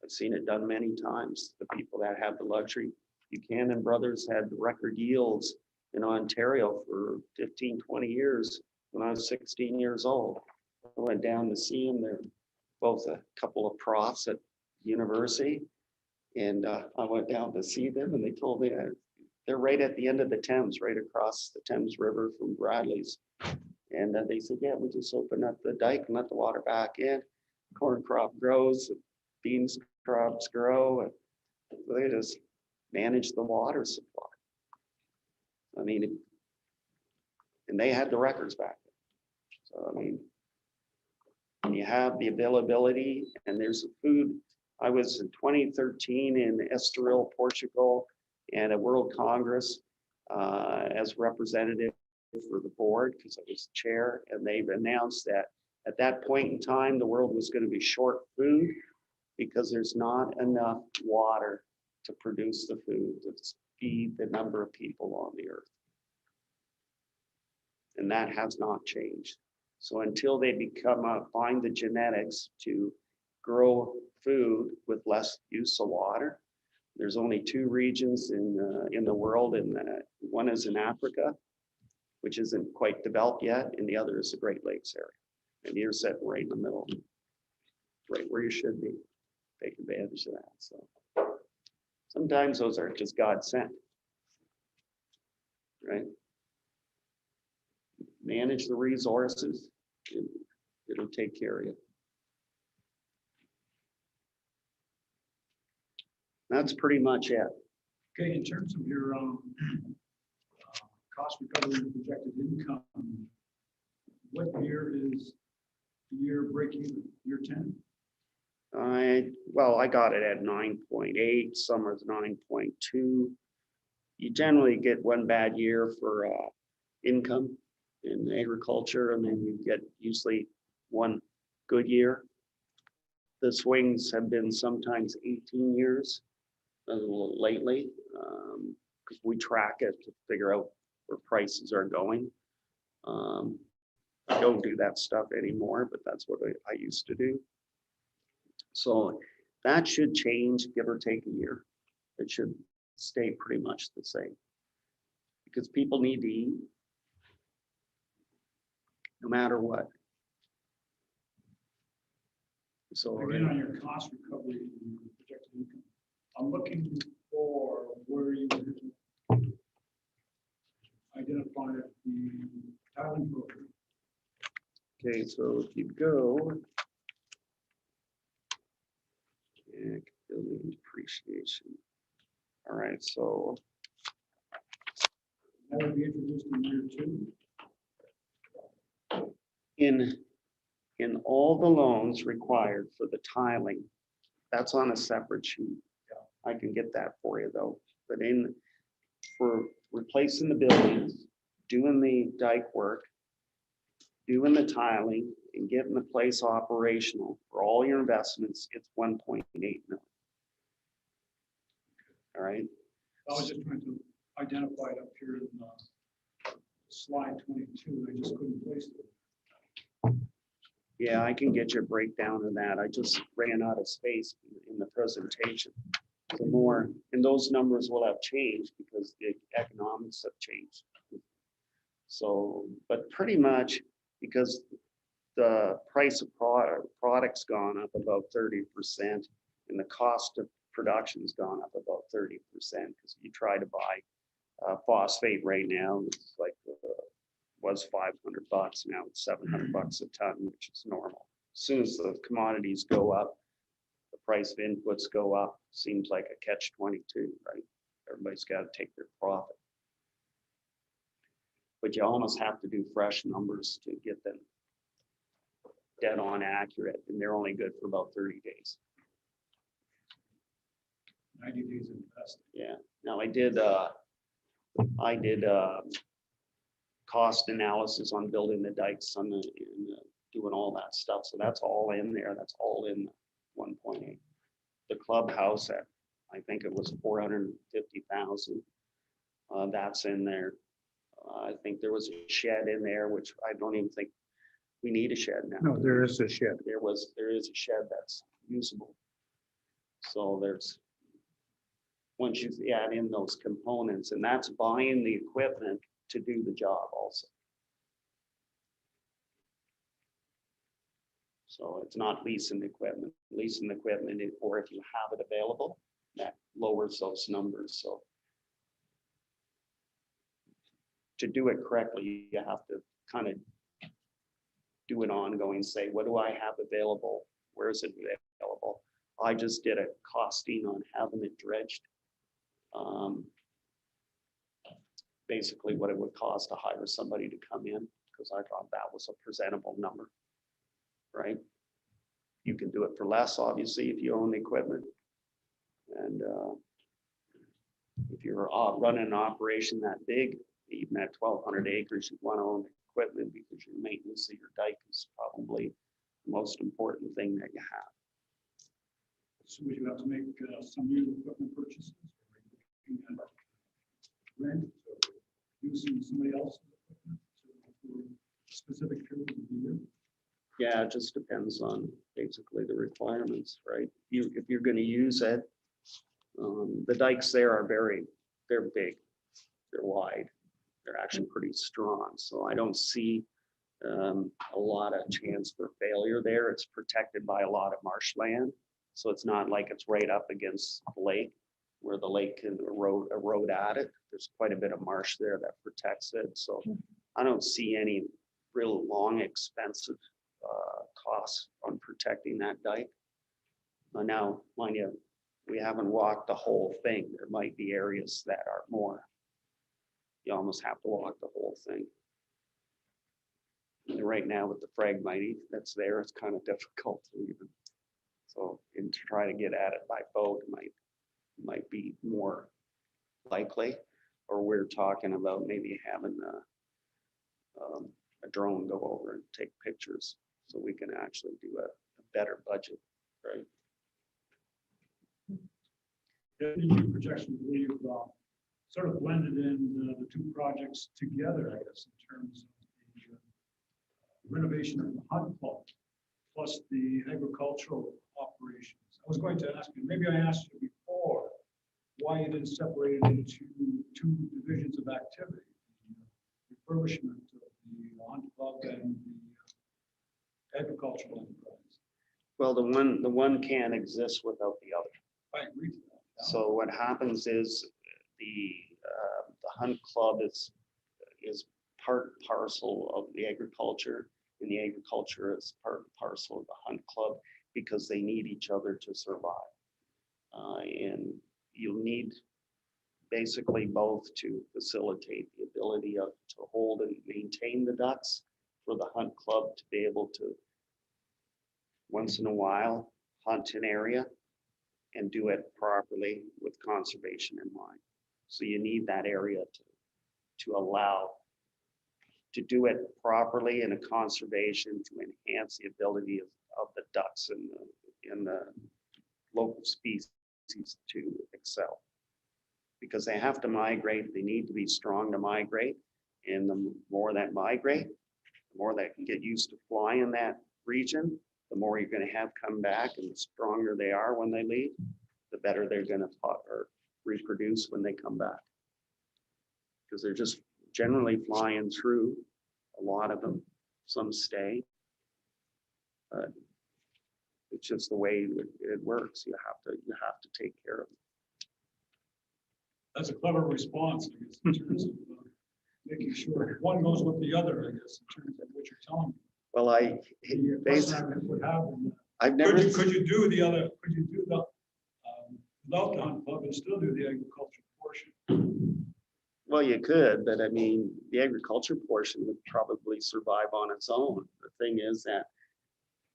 I've seen it done many times. The people that have the luxury, Buchanan Brothers had record yields in Ontario for 15, 20 years when I was 16 years old. I went down to see them. They're both a couple of profs at university. And I went down to see them and they told me they're right at the end of the Thames, right across the Thames River from Bradley's. And they said, yeah, we just open up the dike and let the water back in. Corn crop grows, beans crops grow. And they just manage the water supply. I mean, and they had the records back then. So, I mean, when you have the availability and there's food. I was in 2013 in Estoril, Portugal, and a World Congress as representative for the board because I was chair, and they've announced that at that point in time, the world was going to be short food because there's not enough water to produce the food to feed the number of people on the earth. And that has not changed. So until they find the genetics to grow food with less use of water, there's only 2 regions in the world, and one is in Africa, which isn't quite developed yet, and the other is the Great Lakes area. And you're sitting right in the middle, right where you should be. Take advantage of that. So sometimes those are just God sent, right? Manage the resources, and it'll take care of you. That's pretty much it. Okay, in terms of your cost recovery and projected income, what year is the year break even? Year 10? Well, I got it at 9.8, some are 9.2. You generally get one bad year for income in agriculture, and then you get usually one good year. The swings have been sometimes 18 years lately, because we track it to figure out where prices are going. I don't do that stuff anymore, but that's what I used to do. So that should change, give or take a year. It should stay pretty much the same because people need to eat no matter what. So Again, on your cost recovery and projected income, I'm looking for where you identify the tiling program. okay, so if you go building depreciation. All right, so That would be introduced in year 2. in all the loans required for the tiling, that's on a separate sheet. I can get that for you though. But for replacing the buildings, doing the dike work, doing the tiling, and getting the place operational for all your investments, it's 1.8 million. All right. I was just trying to identify it up here in slide 22. I just couldn't place it. Yeah, I can get you a breakdown of that. I just ran out of space in the presentation. The more, and those numbers will have changed because the economics have changed. So, but pretty much because the price of products gone up about 30% and the cost of production's gone up about 30%, because you try to buy phosphate right now, it's like was $500, now it's $700 a ton, which is normal. As soon as the commodities go up, the price of inputs go up. Seems like a catch-22, right? Everybody's got to take their profit. But you almost have to do fresh numbers to get them dead on accurate, and they're only good for about 30 days. 90 days in best. Yeah. Now I did cost analysis on building the dikes on the doing all that stuff. So that's all in there. That's all in 1.8. The clubhouse at, I think it was 450,000. That's in there. I think there was a shed in there, which I don't even think we need a shed now. No, there is a shed. There is a shed that's usable. So there's, once you add in those components, and that's buying the equipment to do the job also. So it's not leasing the equipment. Leasing the equipment, or if you have it available, that lowers those numbers. So to do it correctly, you have to kind of do an ongoing, say, what do I have available? Where is it available? I just did a costing on having it dredged. Basically what it would cost to hire somebody to come in, because I thought that was a presentable number, right? You can do it for less, obviously, if you own the equipment. And if you're running an operation that big, even at 1,200 acres, you want to own the equipment, because your maintenance of your dike is probably the most important thing that you have. So would you have to make some new equipment purchases? Rent, or using somebody else's equipment for specific periods of the year? Yeah, it just depends on basically the requirements, right? If you're going to use it, the dikes there are they're big, they're wide, they're actually pretty strong. So I don't see a lot of chance for failure there. It's protected by a lot of marshland. So it's not like it's right up against the lake where the lake can erode at it. There's quite a bit of marsh there that protects it. So I don't see any real long, expensive costs on protecting that dike. Now, mind you, we haven't walked the whole thing. There might be areas that are more. You almost have to walk the whole thing. And right now with the Phragmite that's there, it's kind of difficult to even. So, and to try to get at it by boat might be more likely, or we're talking about maybe having a drone go over and take pictures so we can actually do a better budget, right? In your projection, we've sort of blended in the two projects together, I guess, in terms of the renovation of the Hunt Club plus the agricultural operations. I was going to ask you, maybe I asked you before, why you didn't separate it into two divisions of activity, the refurbishment of the Hunt Club and the agricultural enterprise. Well, the one can't exist without the other. I agree to that. Yeah. So what happens is the Hunt Club is part and parcel of the agriculture, and the agriculture is part and parcel of the Hunt Club, because they need each other to survive. And you'll need basically both to facilitate the ability to hold and maintain the ducks, for the Hunt Club to be able to once in a while hunt an area and do it properly with conservation in mind. So you need that area to allow to do it properly in a conservation, to enhance the ability of the ducks and the local species to excel. Because they have to migrate, they need to be strong to migrate, and the more that migrate, the more that can get used to flying that region, the more you're gonna have come back, and the stronger they are when they leave, the better they're gonna or reproduce when they come back. Because they're just generally flying through, a lot of them, some stay. But it's just the way it works. You have to take care of them. That's a clever response, I guess, in terms of making sure one goes with the other, I guess, in terms of what you're telling me. Well, The question I would have, I've never, could you do the other, without the hunt club and still do the agriculture portion? well, you could, but I mean, the agriculture portion would probably survive on its own. The thing is that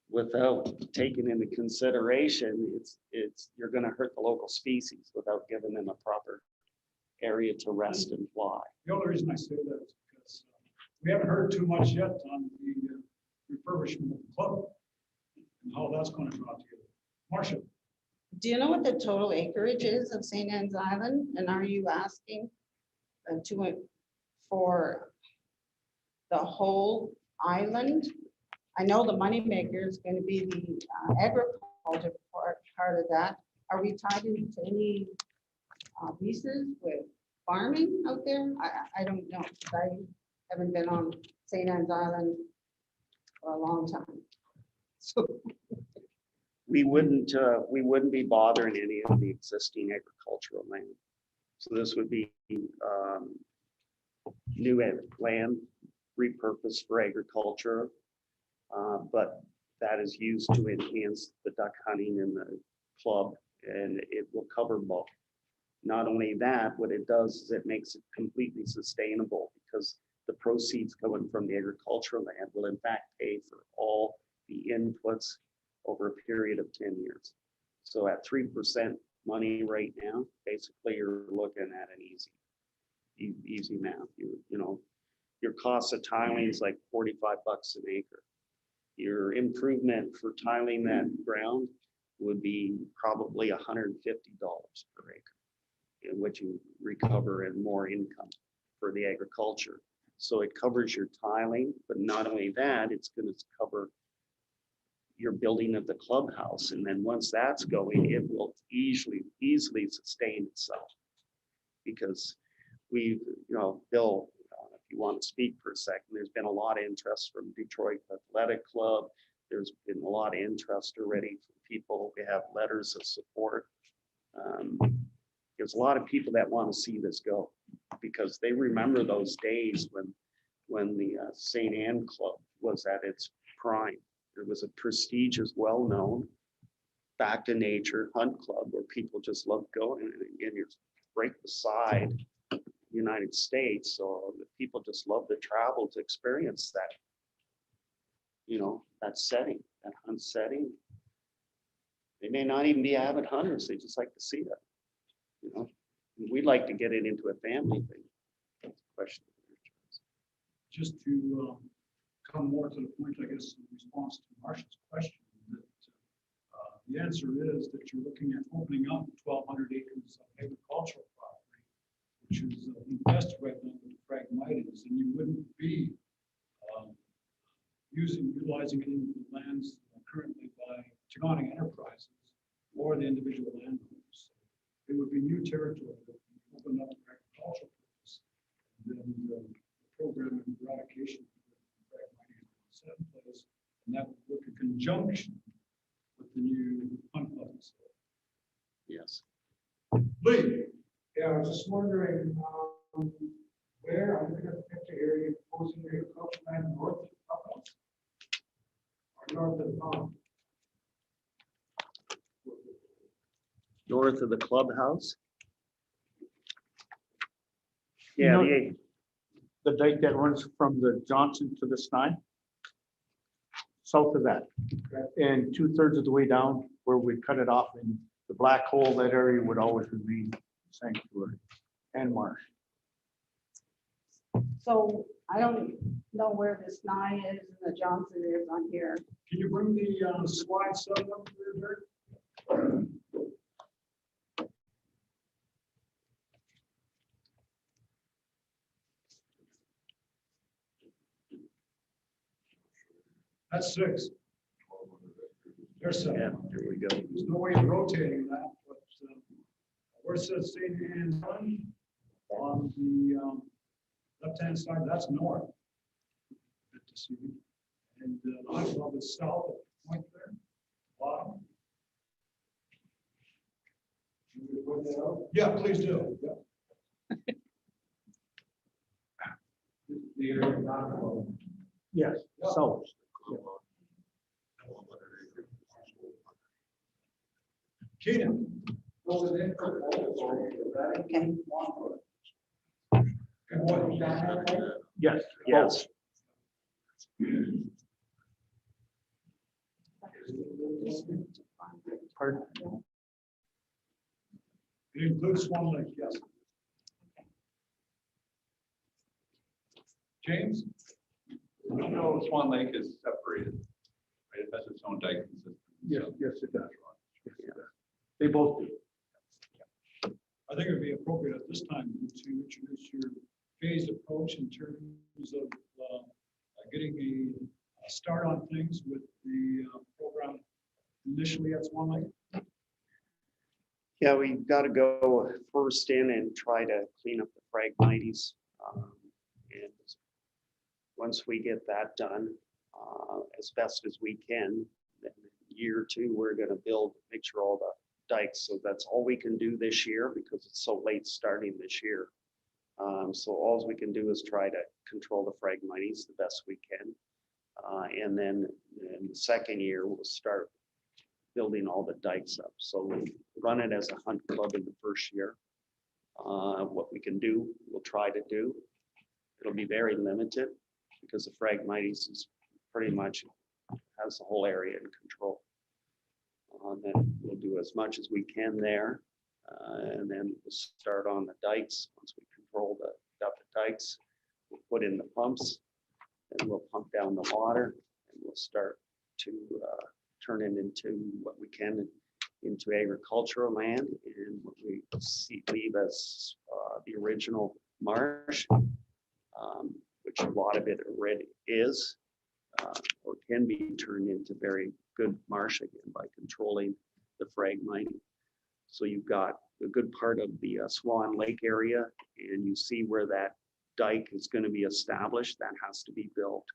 without taking into consideration, you're gonna hurt the local species without giving them a proper area to rest and fly. The only reason I say that is because we haven't heard too much yet on the refurbishment of the club and how that's going to draw together. Marcia, Do you know what the total acreage is of St. Anne's Island? And are you asking for the whole island? I know the moneymaker is going to be the agriculture part of that. Are we tied into any leases with farming out there? I don't know. 'Cause I haven't been on St. Anne's Island for a long time. So We wouldn't be bothering any of the existing agricultural land. So this would be new land repurposed for agriculture. But that is used to enhance the duck hunting in the club, and it will cover both. Not only that, what it does is it makes it completely sustainable, because the proceeds coming from the agricultural land will in fact pay for all the inputs over a period of 10 years. So at 3% money right now, basically you're looking at an easy math. You know, your cost of tiling is like $45 an acre. Your improvement for tiling that ground would be probably $150 per acre, in which you recover and more income for the agriculture. So it covers your tiling, but not only that, it's going to cover your building of the clubhouse. And then once that's going, it will easily sustain itself. Because we've, Bill, if you want to speak for a second, there's been a lot of interest from Detroit Athletic Club. There's been a lot of interest already from people. We have letters of support. There's a lot of people that want to see this go, because they remember those days when the St. Anne Club was at its prime. It was a prestigious, well-known, back to nature hunt club where people just loved going, and you're right beside the United States, so the people just love to travel to experience that, that setting, that hunt setting. They may not even be avid hunters, they just like to see that. We'd like to get it into a family thing. That's the question. just to come more to the point, I guess, in response to Marcia's question, that the answer is that you're looking at opening up 1,200 acres of agricultural property, which is invested right now with the Phragmites, and you wouldn't be utilizing any of the lands currently by Chagani Enterprises or the individual landowners. It would be new territory that would be opened up for agricultural purpose. And then the program of eradication set in place, and that would work in conjunction with the new hunt club. Yes. Lee, Yeah, I was just wondering, where, I'm looking at the picture here, you're proposing agricultural land north of the clubhouse? Or north of the pond? North of the clubhouse. You Yeah, know- the The dike that runs from the Johnson to the Stein. South of that. And 2/3 of the way down where we cut it off in the black hole, that area would always remain sanctuary and marsh. So I don't know where this Nye is and the Johnson is on here. can you bring the slide 7 up there, Derek? That's 6. There's some. Yeah, there we go. There's no way of rotating that, but where it says St. Anne's Island, on the left-hand side, that's north. Good to see you. And I love it south of the point there. Bottom. Can you point that out? Yeah, please do. Yeah. The area not about. Yes, so. Keenan. Okay. And what? Yes. Yes. Pardon? It includes Swan Lake, yes. James? No, Swan Lake is separated. Right, it has its own dike system. Yes, yes, it does. Yes, it does. They both do. I think it'd be appropriate at this time to introduce your phased approach in terms of getting a start on things with the program initially at Swan Lake. Yeah, we've got to go first in and try to clean up the Phragmites. And once we get that done, as best as we can, then year two, we're going to make sure all the dikes. So that's all we can do this year because it's so late starting this year. So all we can do is try to control the Phragmites the best we can. And then in the second year, we'll start building all the dikes up. So we'll run it as a hunt club in the first year. What we can do, we'll try to do. It'll be very limited because the Phragmites is pretty much has the whole area in control. Then we'll do as much as we can there. And then we'll start on the dikes. Once we control the dikes, we'll put in the pumps and we'll pump down the water and we'll start to turn it into what we can into agricultural land and what we leave as the original marsh, which a lot of it already is, or can be turned into very good marsh again by controlling the Phragmite. So you've got a good part of the Swan Lake area, and you see where that dike is going to be established. That has to be built.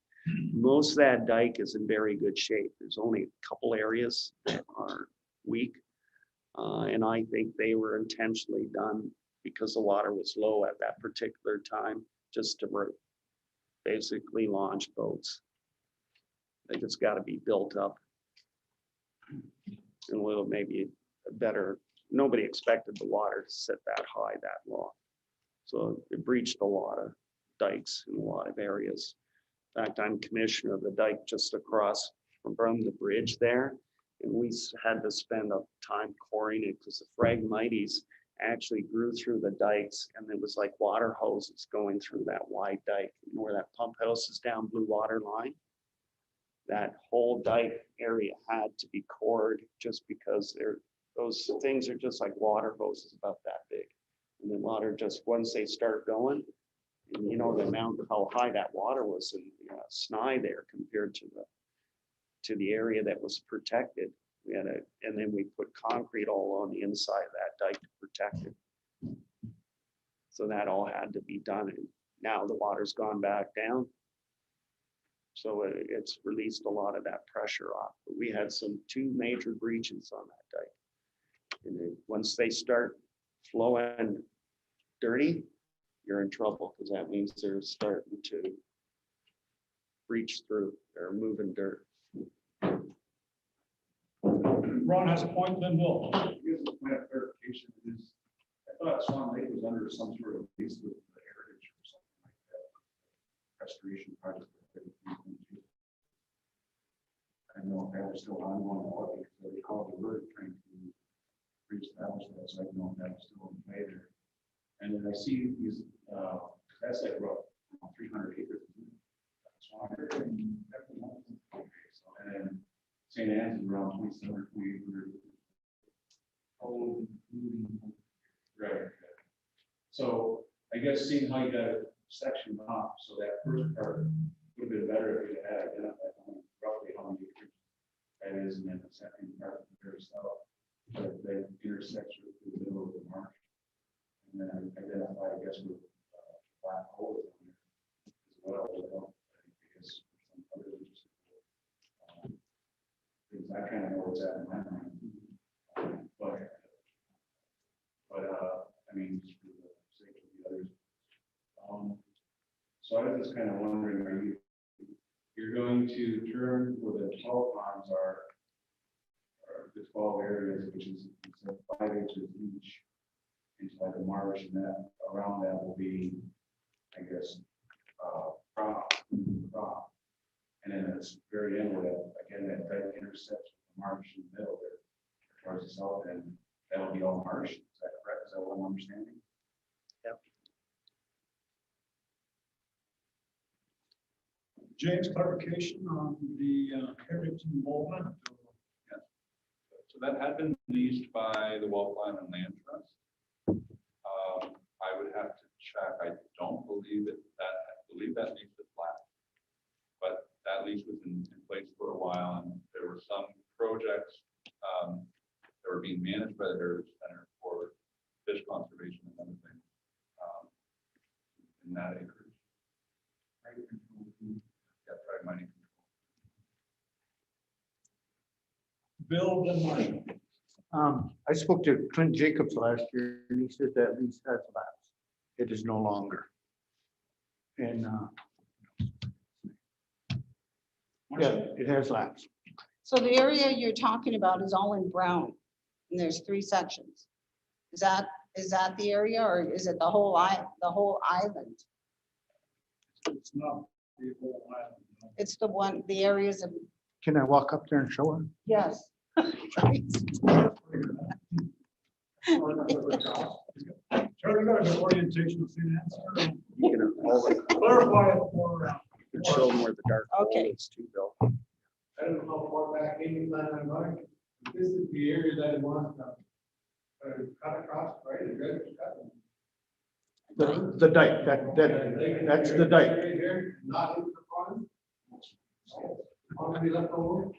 Most of that dike is in very good shape. There's only a couple areas that are weak. And I think they were intentionally done because the water was low at that particular time, just to basically launch boats. They just got to be built up. And a little maybe better. Nobody expected the water to sit that high, that low. So it breached a lot of dikes in a lot of areas. In fact, I'm commissioner of the dike just across from the bridge there. And we had to spend a time coring it because the Phragmites actually grew through the dikes and it was like water hoses going through that wide dike. You know where that pump house is down Blue Water Line? That whole dike area had to be cored just because those things are just like water hoses about that big. And the water just, once they start going, and you know the amount of how high that water was in Snai there compared to the area that was protected. We had and then we put concrete all on the inside of that dike to protect it. So that all had to be done. And now the water's gone back down. So it's released a lot of that pressure off. But we had two major breaches on that dike. And then once they start flowing dirty, you're in trouble because that means they're starting to breach through. They're moving dirt. Ron has a point, then Bill. Here's a point of clarification is, I thought Swan Lake was under some sort of lease with the Heritage or something like that. Restoration project. I don't know if that was still ongoing or because they called the word trying to reestablish that, so I don't know if that was still in play there. And then I see these, that's like about 300 acres. And then St. Anne's is around 27 acres. Oh, right. So I guess seeing how you got it sectioned off, so that first part would have been better if you had identified roughly how many acres that is is, and then the second part of the very south, that intersects with the middle of the marsh. And then I identify, I guess, with black holes in there as well, you know, I guess some other things I kind of know what's at in my mind. I mean, just for the sake of the others. So I was just kind of wondering, you're going to turn where the 12 ponds are the 12 areas, which is 5 acres each, into like a marsh, and that around that will be, I guess, crop. And then it's very end where that, again, that intersects with the marsh in the middle there, towards the south end, that will be all marsh. Is that correct? Is that what I'm understanding? James, clarification on the heritage involvement. So that had been leased by the Wildlife and Land Trust. I would have to check. I don't believe I believe that lease is lapsed. But that lease was in place for a while, and there were some projects that were being managed by the Heritage Center for fish conservation and other things in that acreage. Yeah, private mining control. Bill, then Marshall. I spoke to Clint Jacobs last year, and he said that lease has lapsed. It is no longer. And, yeah, it has lapsed. So the area you're talking about is all in brown, and there's 3 sections. Is that the area, or is it the whole island? It's not the whole island. No. It's the areas of, Can I walk up there and show her? yes. Charlie, you got an orientation of St. You can always Clarify it for. show them where the dark hole Okay. is too, Bill. I don't know how far back in plan I'm going. This is the area that I want to cut across, right? And go to cut. The dike, that's the dike. Right here, not in the pond. Already left over.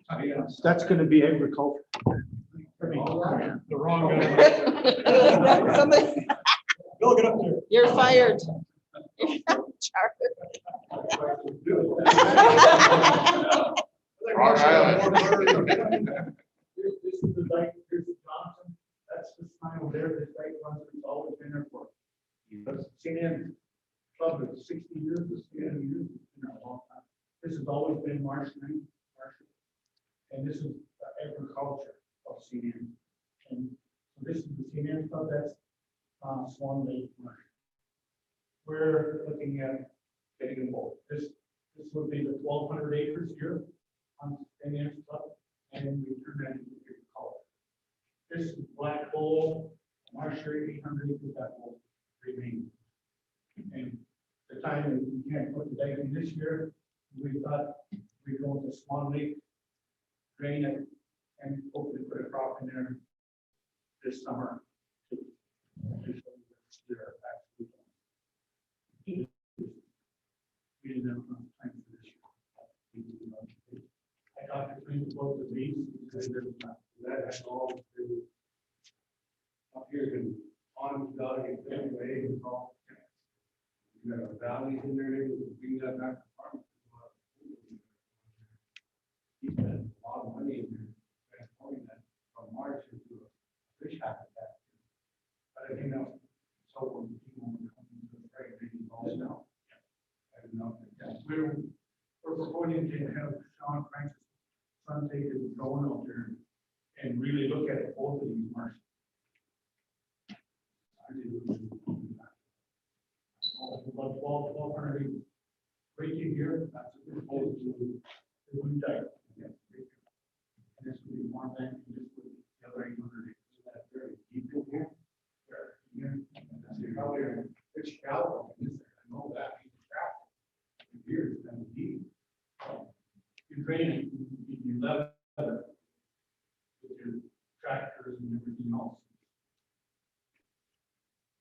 That's gonna be agriculture. All right. The wrong guy. Somebody, Bill, get up there. you're fired. This is the dike, here's Johnson, that's the sign over there, this dike runs, it's always been there for. St. Anne's Club is 60 years, the St. Anne's years, it's been there a long time. This has always been marshland, and this is the agriculture of St. Anne's. And so this is the St. Anne's Club, that's Swan Lake Marsh. We're looking at getting involved. This would be the 1,200 acres here on St. Anne's Club, and we turn that into agriculture. This is Black Bull, Marsh area 800 acres that will remain. And the time that we can't put the dike in this year, we thought we'd go to Swan Lake, drain it, and hopefully put a crop in there this summer. We didn't have enough time for this year. I talked to Clint about the lease, because That has all to do. Up here, and on Dog and Fenway, and all. You got a valley in there, you can bring that back to farm. He spent a lot of money in there, transforming that from marsh into a fish habitat. But you know, so when people were coming to the break, they didn't all know. I don't know. we're proposing to have Sean Frank's son take his drone out there and really look at both of these marshes. About 1,200 acres. Right in here, that's a proposal to the blue dike. And this would be more than this would be the other 800 acres. That's very deep in here. There, here. And that's the other, it's shallow. I know that. Years and deep. You drain it, you level it with your tractors and everything else.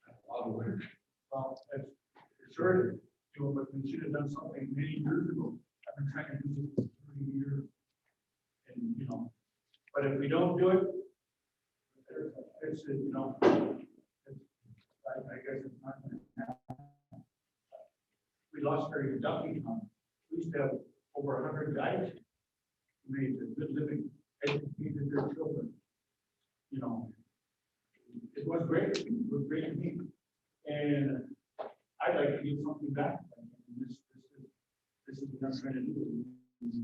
That's a lot of work. Well, it's sure to do, but we should have done something many years ago. I've been trying to do this for 30 years. And, you know, But if we don't do it, it's, you know, I guess it's not gonna happen. We lost our ducking on. We used to have over 100 guys who made a good living, educated their children. You know, it was great. It was great to me. And I'd like to give something back. This is what I'm trying to do. We can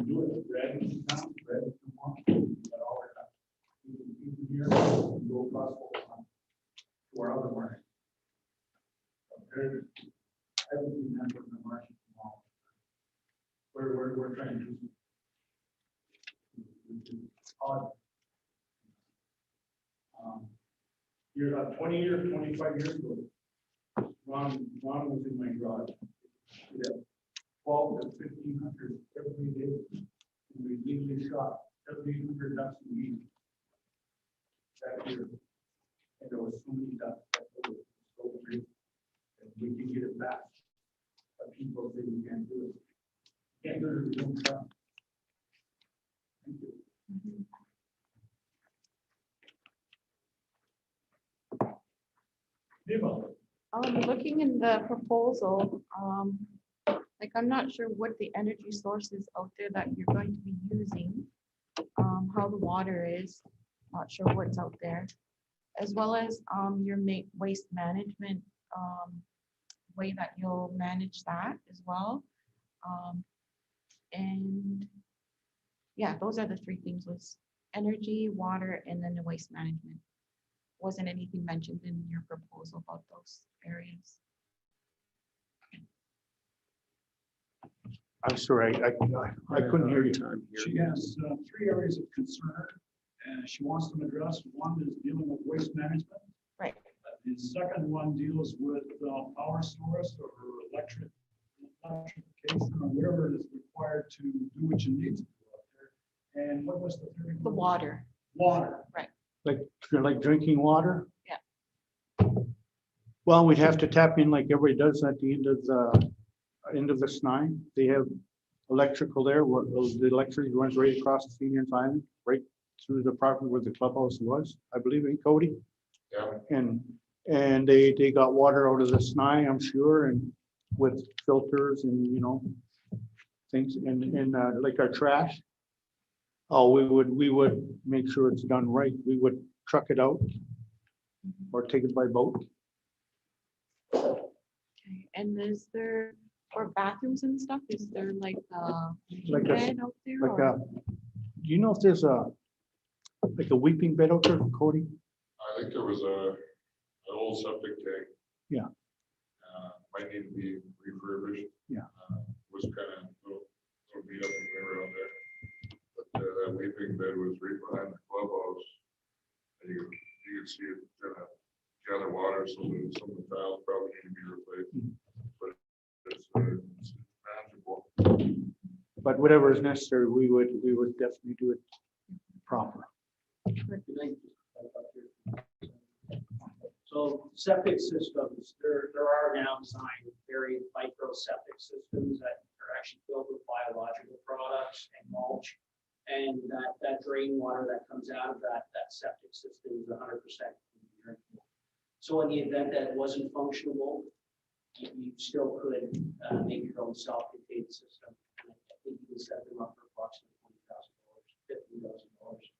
do it. Brad, you can come. Brad, if you want. But all our time. We can keep it here and go across to our other market. There's, I don't remember the market tomorrow. We're trying to do. It's odd. You're about 20 years, 25 years ago. Ron was in my garage. We had 12 to 1,500 every day. And we legally shot 1,700 ducks a week that year. And there was so many ducks that were so great. And we can get it back. But people say we can't do it. Can't do it if we don't try. Thank you. Debo. Looking in the proposal, like, I'm not sure what the energy sources out there that you're going to be using, how the water is, not sure what's out there, as well as your waste management way that you'll manage that as well. And yeah, those are the three things: was energy, water, and then the waste management. Wasn't anything mentioned in your proposal about those areas? I'm sorry, I couldn't hear you. She has 3 areas of concern, and she wants them addressed. One is dealing with waste management. Right. The second one deals with power source or electrification or whatever is required to do what you need to do out there. And what was the third? The one? water. Water. Like drinking water? Yeah. Well, we'd have to tap in like everybody does at the end of the Snai. They have electrical there, where the electricity runs right across the Phoenix Island, right through the property where the clubhouse was, I believe, in Cody. Yeah. And they got water out of the Snai, I'm sure, and with filters and, you know, things, and like our trash. Oh, we would make sure it's done right. We would truck it out or take it by boat. Okay. And is there, for bathrooms and stuff, is there like a Like a- bed out there? Like or- do you know if there's like a weeping bed out there, Cody? I think there was an old septic tank. Yeah. Might need to be refurbished. Yeah. Was kind of little beat up when we were out there. But that weeping bed was right behind the clubhouse. And you could see it kind of gather water, so that some of the tiles probably need to be replaced. But it's manageable. But whatever is necessary, we would definitely do it proper. So septic systems, there are now designed very micro septic systems that are actually filled with biological products and mulch. And that drain water that comes out of that septic system is 100% drinkable. So in the event that it wasn't functionable, you still could make your own self-contained system. And I think you can set them up for approximately $20,000, $15,000.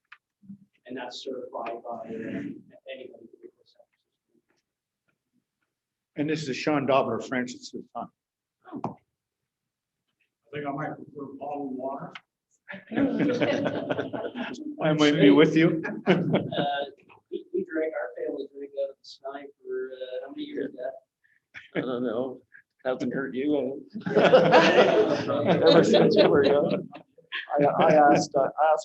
And that's certified by anybody. And this is Sean Dobler, Francis' son. I think I might prefer bottled water. I might be with you. We drank, our family drank out of the Snai for how many years? I don't know. Hasn't hurt you. Ever since we were young. I asked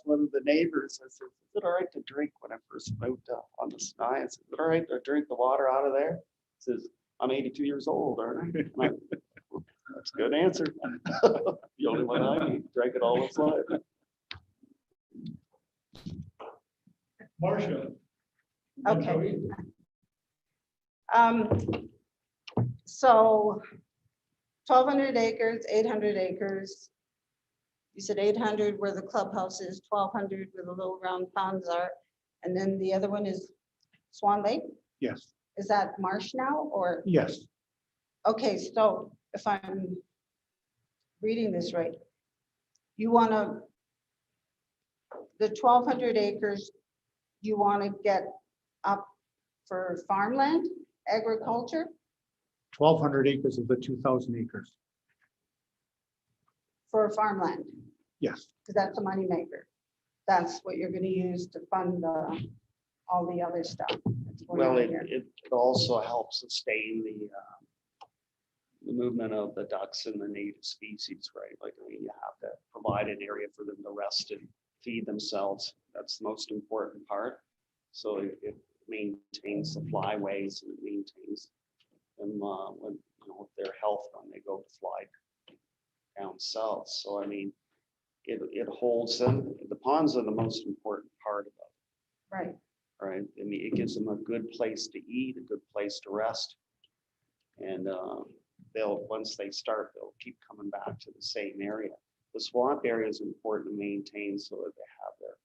one of the neighbors, I said, is it all right to drink when I first moved on the Snai? I said, is it all right to drink the water out of there? He says, I'm 82 years old, aren't I? That's a good answer. The only one I need, drank it all his life. Marcia. Okay. So 1,200 acres, 800 acres. You said 800 where the clubhouse is, 1,200 where the little round ponds are, and then the other one is Swan Lake? Yes, Is that marsh now, or? yes, Okay, so if I'm reading this right, you want to, the 1,200 acres, you want to get up for farmland, agriculture? 1,200 acres of the 2,000 acres. For farmland, Yes, because that's a moneymaker. That's what you're going to use to fund all the other stuff. that's going Well, on it, here. it also helps sustain the movement of the ducks and the native species, right? Like, I mean, you have to provide an area for them to rest and feed themselves. That's the most important part. So it maintains the flyways and it maintains them, when, you know, their health when they go to fly down south. So, I mean, it holds them. The ponds are the most important part of it. Right, Right, I mean, it gives them a good place to eat, a good place to rest. And once they start, they'll keep coming back to the same area. The swamp area is important to maintain so that they have their,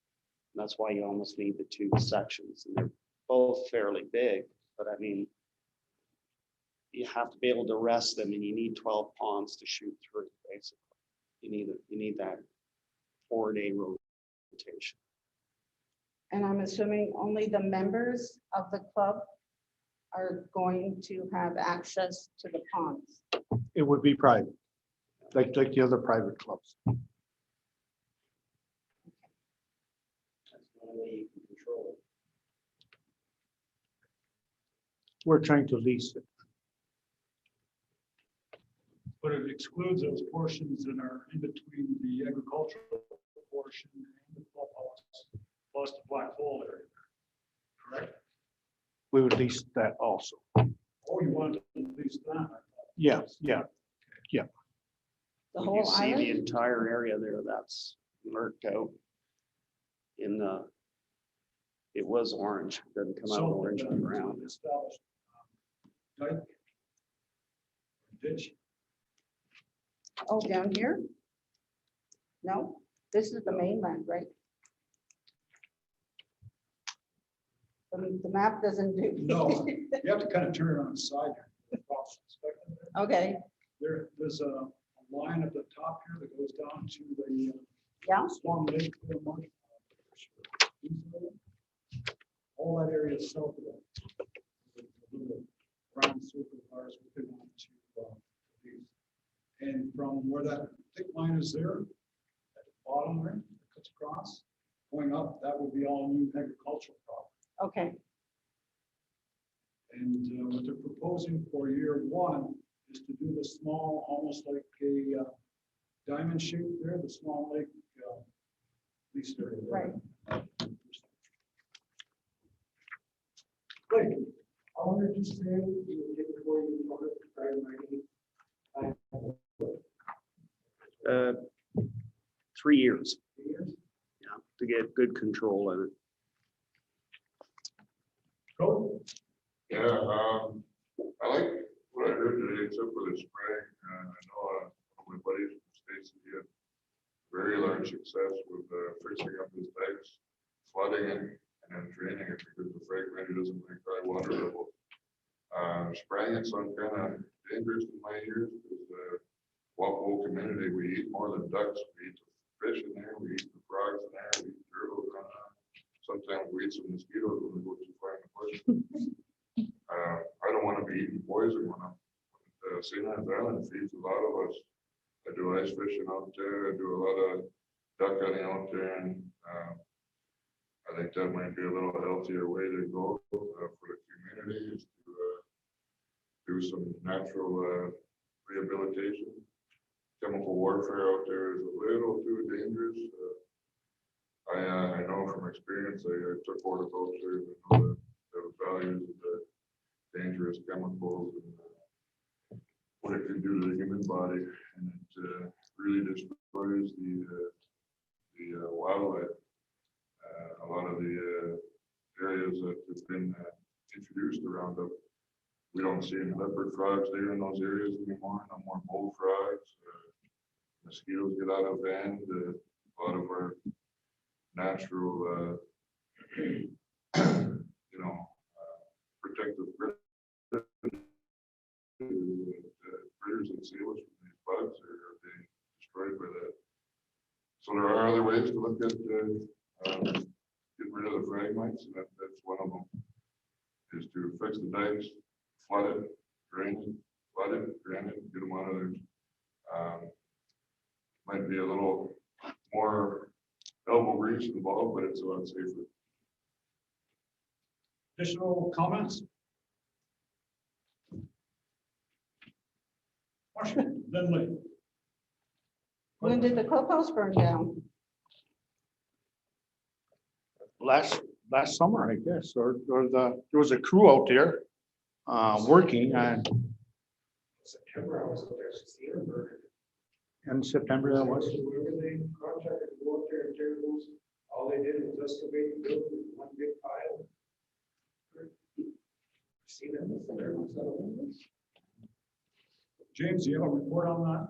and that's why you almost need the two sections, and they're both fairly big, but I mean, you have to be able to rest them, and you need 12 ponds to shoot through, basically. You need that 4-day rotation. and I'm assuming only the members of the club are going to have access to the ponds. it would be private, like the other private clubs. That's the only way you can control it. We're trying to lease it. But it excludes those portions that are in between the agricultural portion and the clubhouse, plus the black hole area. Correct? We would lease that also. Oh, you want to at least that? I thought. Yeah, yeah. The When you whole see the island? entire area there, that's marked out in the, it was orange, doesn't come out So, orange on the ground. established, dike, ditch. Oh, down here? No, this is the mainland, right? The map doesn't do. No. You have to kind of turn it on its side here. Okay, There's a line at the top here that goes down to the yeah, Swan Lake. All that area is south of that. The little round circle bars we can want to these. And from where that thick line is there, at the bottom right, that cuts across, going up, that would be all new agricultural property. okay, And what they're proposing for year one is to do the small, almost like a diamond shape there, the small lake lease area. there. right. Great. How long did you say you would get before you public prior to 3 years, 3 years? yeah, to get good control of it. Go. Yeah, I like what I heard today, except for the spring. I know one of my buddies from the States, he had very large success with fixing up his dikes, flooding it, and then draining it because the fragment doesn't make high water level. Spraying it's on kind of dangerous in my ears because Wappo community, we eat more than ducks. We eat the fish in there, we eat the frogs in there, we eat turtles on there. Sometimes we eat some mosquitoes when we go too far in the bush. I don't want to be eating poison when I'm, St. Anne's Island feeds a lot of us. I do ice fishing out there, I do a lot of duck hunting out there, and I think that might be a little healthier way to go for the community is to do some natural rehabilitation. Chemical warfare out there is a little too dangerous. I know from experience, I took horticulture, I know the values of the dangerous chemicals and what it can do to the human body, and it really destroys the wildlife. A lot of the areas that have been introduced around them, we don't see any leopard frogs there in those areas anymore, no more bullfrogs. The mosquitoes get out of hand, a lot of our natural, protective critters that save us from these bugs are being destroyed by that. So there are other ways to look at, getting rid of the fragmites, and that's one of them. Is to fix the dikes, flood it, drain it, flood it, drain it, get them out of there. Might be a little more elbow grease involved, but it's a lot safer. Additional comments? Marcia, Lindley. When did the clubhouse burn down? Last summer, I guess, or there was a crew out there working on, September, I was up there, September burger. in September that was. Whoever they contracted to go up there and tear those, all they did was excavate the building in one big pile. See that? James, do you have a report on that?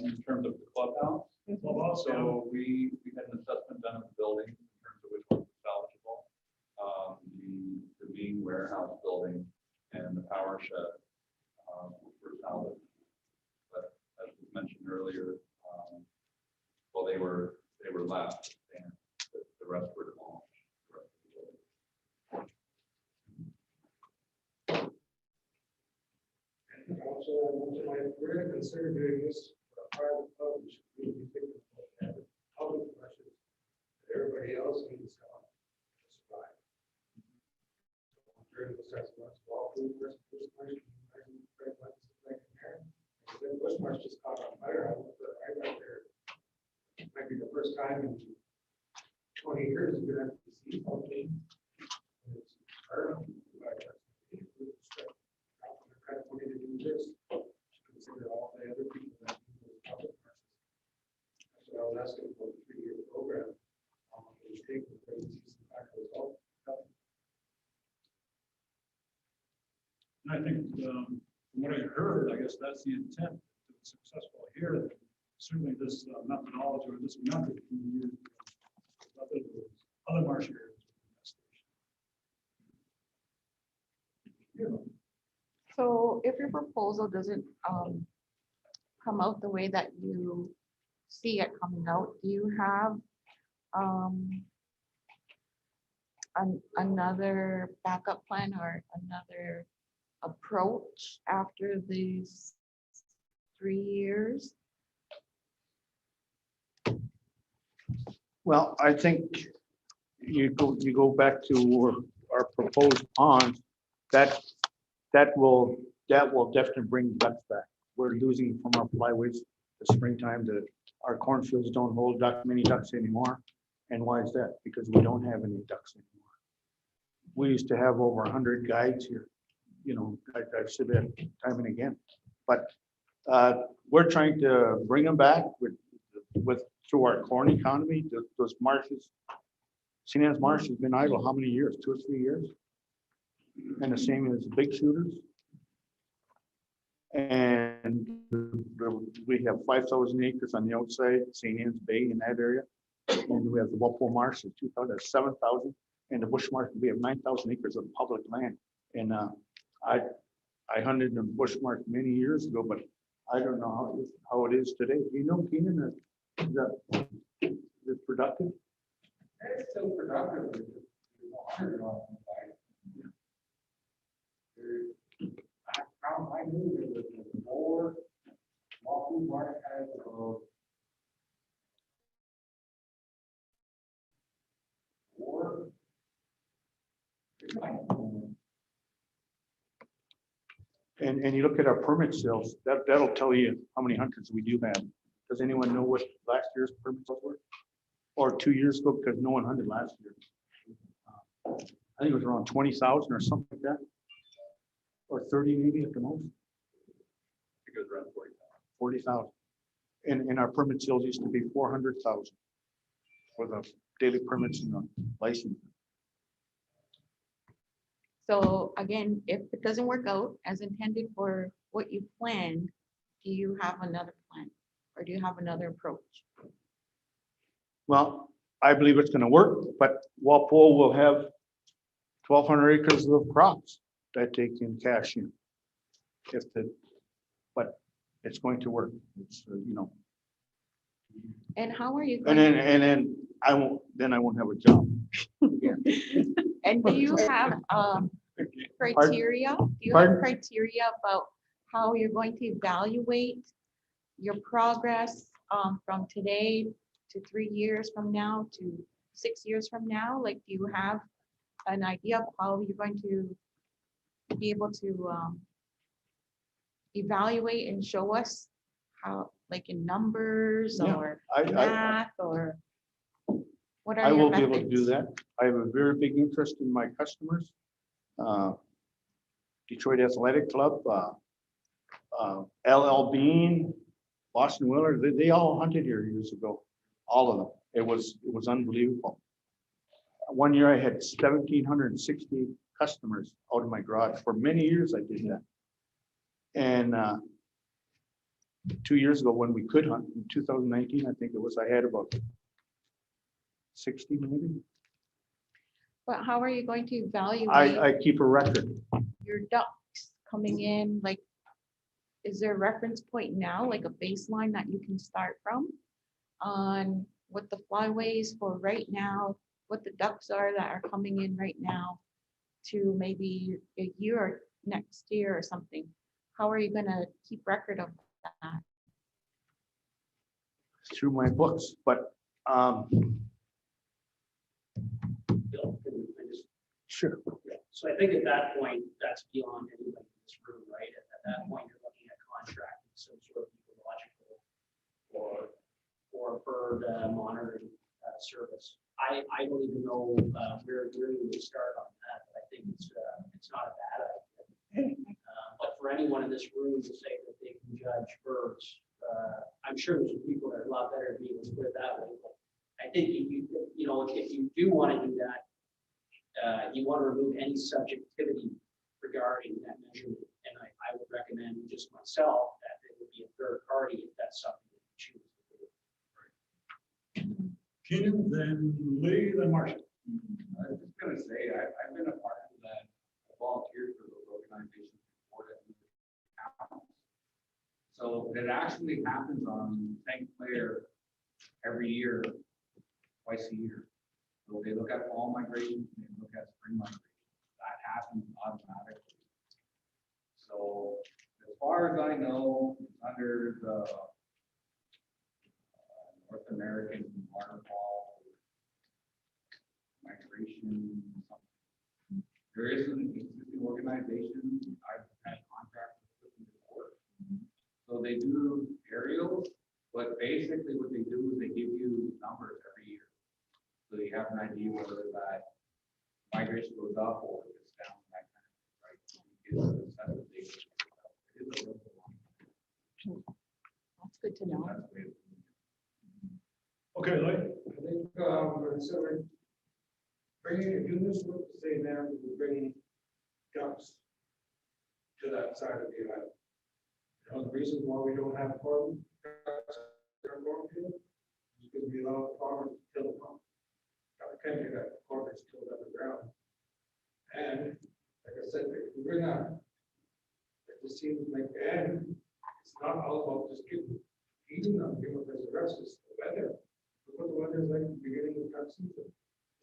In terms of the clubhouse, Clubhouse, yeah. so we had an assessment done of the building in terms of which ones were salvageable. The main warehouse building and the power shed were salvaged. But as was mentioned earlier, well, they were left and the rest were demolished. The rest of the building. And also, we're going to consider doing this for a private pub, we should really be thinking about that. Public questions, everybody else needs to survive. During the starts, walk through first question, then Bushmarsh just caught on fire. I got there. It might be the first time in 20 years we're going to see something. It's hard, but kind of wanted to do this. Consider all the other people that do those public marshes. So I was asking for a 3-year program. We take the see some kind of result. And I think, from what I heard, I guess that's the intent, to be successful here. Certainly this methodology or this method can be used in other marsh areas. So if your proposal doesn't come out the way that you see it coming out, do you have another backup plan or another approach after these 3 years? Well, I think you go back to our proposed pond, that will definitely bring ducks back. We're losing from our flyways the springtime that our cornfields don't hold many ducks anymore. And why is that? Because we don't have any ducks anymore. We used to have over 100 guides here. You know, I've said that time and again, but we're trying to bring them back with through our corn economy. Those marshes, St. Anne's Marsh has been idle how many years? 2 or 3 years? And the same as big shooters. And we have 5,000 acres on the outside, St. Anne's Bay in that area. And we have the Walpole Marsh, 2,000, 7,000, and the Bush Marsh, we have 9,000 acres of public land. And I hunted in the Bush Marsh many years ago, but I don't know how it is today. Do you know, Keenan, that is productive? It's still productive. But I knew there was more Walpole Marsh has more. And you look at our permit sales, that'll tell you how many hunters we do have. Does anyone know what last year's permit sales were? Or 2 years ago, because no one hunted last year. I think it was around 20,000 or something like that. Or 30 maybe at the most. It goes around 40,000. 40,000. And our permit sales used to be 400,000 for the daily permits and the license. So again, if it doesn't work out as intended for what you planned, do you have another plan? Or do you have another approach? Well, I believe it's gonna work, but Walpole will have 1,200 acres of crops that they can cash in. But it's going to work. It's, And how are you and going? then I won't have a job. And do you have criteria? Do you Pardon? have criteria about how you're going to evaluate your progress from today to 3 years from now to 6 years from now? Like, do you have an idea of how you're going to be able to evaluate and show us how, like in numbers Yeah, or I math or what are I your will be able to methods? do that. I have a very big interest in my customers. Detroit Athletic Club, LL Bean, Boston Whaler, they all hunted here years ago, all of them. It was unbelievable. One year I had 1,760 customers out of my garage. For many years I did that. And 2 years ago when we could hunt, in 2019, I think it was, I had about 60 maybe. But how are you going to evaluate I keep a record. your ducks coming in? Like, is there a reference point now, like a baseline that you can start from on what the flyways for right now, what the ducks are that are coming in right now to maybe a year or next year or something? How are you gonna keep record of that? Through my books, but Bill, I just sure. So I think at that point, that's beyond anybody in this room, right? At that point, you're looking at contracting some sort of ecological or bird monitoring service. I don't even know where we would start on that, but I think it's not a bad idea. But for anyone in this room to say that they can judge birds, I'm sure there's people that are a lot better than me, let's put it that way. But I think if you do want to do that, you want to remove any subjectivity regarding that measurement. And I would recommend just myself that it would be a third party if that's something that you choose to do. Keenan, then Lee, then Marshall. I was just gonna say, I've been a part of that, I volunteered for those organizations before that. So it actually happens on St. Clair every year, twice a year. So they look at fall migration, they look at spring migration. That happens automatically. So as far as I know, it's under the North American waterfall migration. Something. There is an existing organization I've had contracts with them before. So they do aerials, but basically what they do is they give you numbers every year. So you have an idea whether that migration goes up or it's down, that kind of thing, right? You get a sense of data. It is a little long. That's good to know. That's the way it is. Okay, Lee. I think, so we're bringing, doing this work to say now, we're bringing ducks to that side of the island. You know, the reason why we don't have corn ducks in our cornfield is because we allow the farmers to till the pump. Can't do that, corn is still underground. And like I said, if we bring that, it just seems like, and it's not all about just feeding them, because the rest is the weather. Look what the weather is like at the beginning of that season.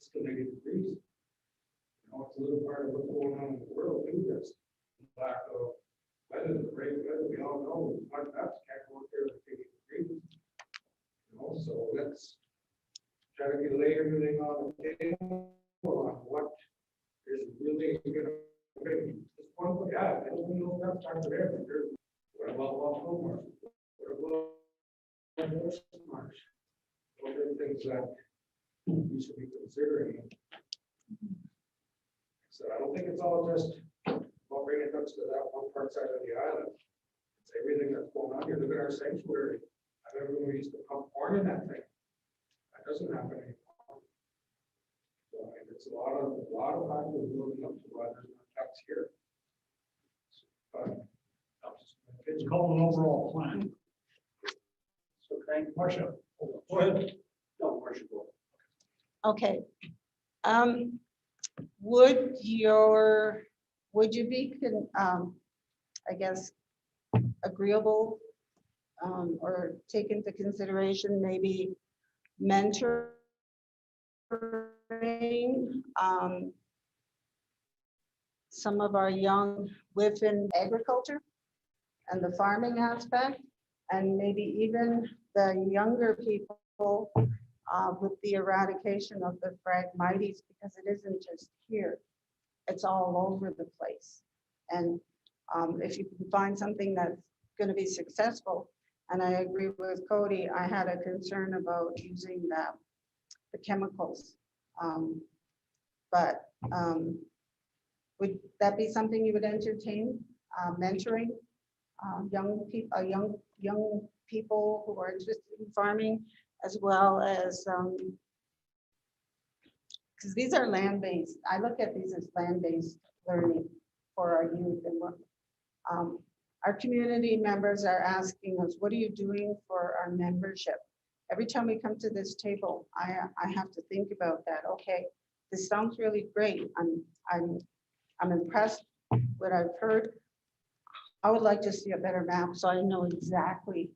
It's still 80 degrees. You know, it's a little part of what's going on in the world too. That's lack of weather, the great weather. We all know one ducks can't go up there at 80 degrees. You know, so let's try to lay everything on the table on what is really going to bring. This one, yeah, I don't know if that's time for there, but there's what about Walpole Marsh? What about Marsh? Those are things that we should be considering. So I don't think it's all just about bringing ducks to that one part side of the island. It's everything that's going on here. Look at our sanctuary. I remember when we used to pump corn in that thing. That doesn't happen anymore. So it's a lot of factors building up to why there's not ducks here. But I'll just It's called an overall plan. So thank, Marcia, go ahead. no, Marcia, go. Okay. Would you be, I guess, agreeable or take into consideration maybe mentoring some of our young within agriculture and the farming aspect, and maybe even the younger people with the eradication of the Phragmites, because it isn't just here, it's all over the place. And if you can find something that's going to be successful, and I agree with Cody, I had a concern about using the chemicals. But would that be something you would entertain, mentoring young people who are interested in farming, as well as because these are land-based. I look at these as land-based learning for our youth, and what our community members are asking us, what are you doing for our membership? Every time we come to this table, I have to think about that. Okay, this sounds really great. I'm impressed what I've heard. I would like to see a better map so I know exactly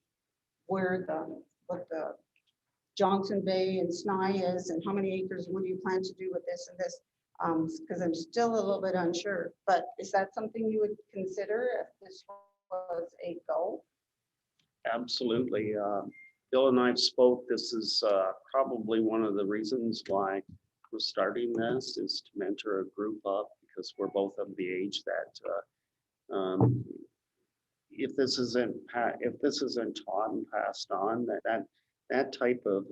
where what the Johnson Bay and Snai is, and how many acres, what do you plan to do with this and this? Because I'm still a little bit unsure, but is that something you would consider if this was a goal? Absolutely. Bill and I have spoke. This is probably one of the reasons why we're starting this, is to mentor a group up, because we're both of the age that if this isn't taught and passed on, that type of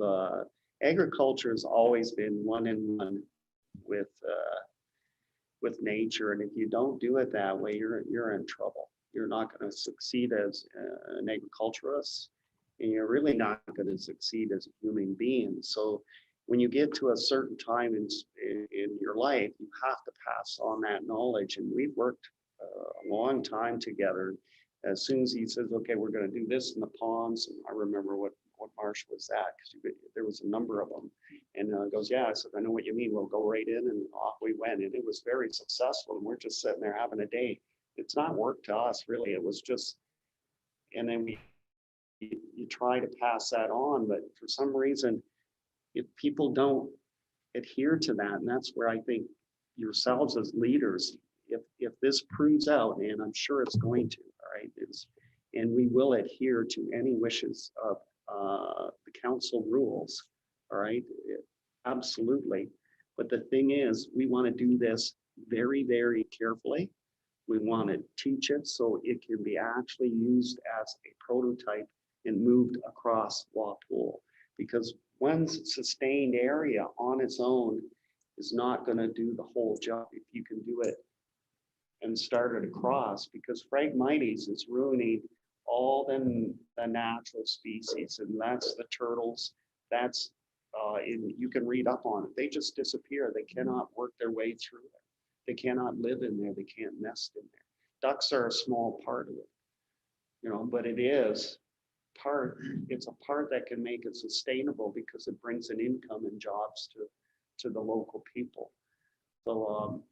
agriculture has always been one-in-one with nature, and if you don't do it that way, you're in trouble. You're not going to succeed as an agriculturist, and you're really not going to succeed as a human being. So when you get to a certain time in your life, you have to pass on that knowledge. And we've worked a long time together. As soon as he says, okay, we're going to do this in the ponds, and I remember what marsh was that, because there was a number of them. And goes, yeah, I said, I know what you mean. We'll go right in, and off we went. And it was very successful. And we're just sitting there having a day. It's not work to us, really. It was just, and then you try to pass that on, but for some reason, if people don't adhere to that, and that's where I think yourselves as leaders, if this proves out, and I'm sure it's going to, all right, and we will adhere to any wishes of the council rules, all right, absolutely. But the thing is, we want to do this very, very carefully. We want to teach it so it can be actually used as a prototype and moved across Walpole, because one sustained area on its own is not going to do the whole job if you can do it and start it across, because Phragmites is ruining all the natural species, and that's the turtles. That's you can read up on it. They just disappear. They cannot work their way through it. They cannot live in there. They can't nest in there. Ducks are a small part of it, you know, but it's a part that can make it sustainable, because it brings an income and jobs to the local people. So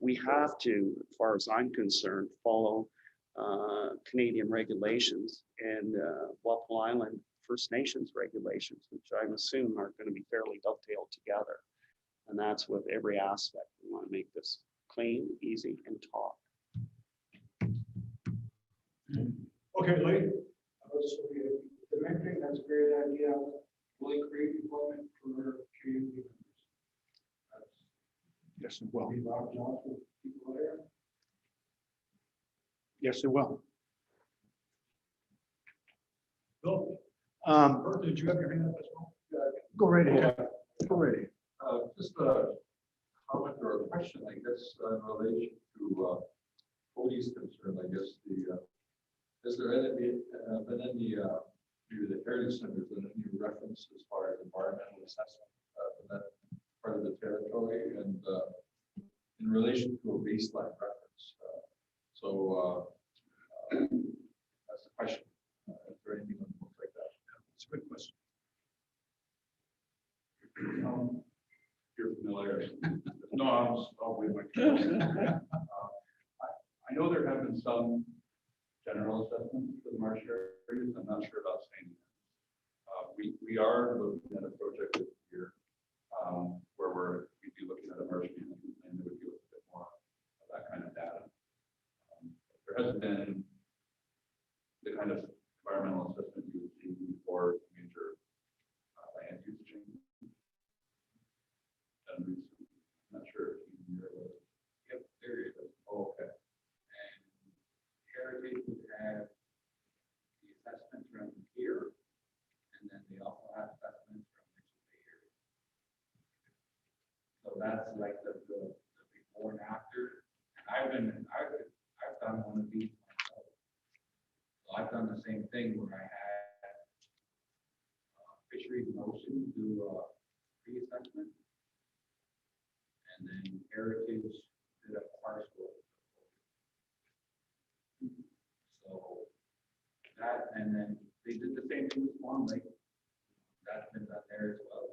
we have to, as far as I'm concerned, follow Canadian regulations and Walpole Island First Nations regulations, which I'm assuming are going to be fairly dovetailed together. And that's with every aspect. We want to make this clean, easy, and taught. Okay, Lee. The mentoring, that's a great idea. Will it create employment for community members? Yes, it will. Be a lot of jobs for people there. Yes, it will. Bill, Um, did you have your hand up as well? Go right ahead. Go right ahead. Just a comment or a question, I guess, in relation to Cody's concern, I guess, is there been any, maybe the heritage centers, and any reference as far as environmental assessment for that part of the territory, and in relation to a baseline reference? That's the question. Is there anything on the books like that? It's a good question. You're familiar. No, I'll wait my turn. I know there have been some general assessments for the marsh areas. I'm not sure about saying. We are looking at a project this year where we'd be looking at a marsh management plan that would give us a bit more of that kind of data. There hasn't been the kind of environmental assessment you would see before major land use change. I'm not sure if you know. Yep, there it is. Oh, okay. And Heritage would have the assessments from here, and then they also have assessments from Mitchell Bay area. So that's like the before and after. And I've done one of these myself. So I've done the same thing where I had Fisheries and Ocean do a pre-assessment. And then Heritage did a parcel. So that, and then they did the same thing with Swan Lake. That's been done there as well.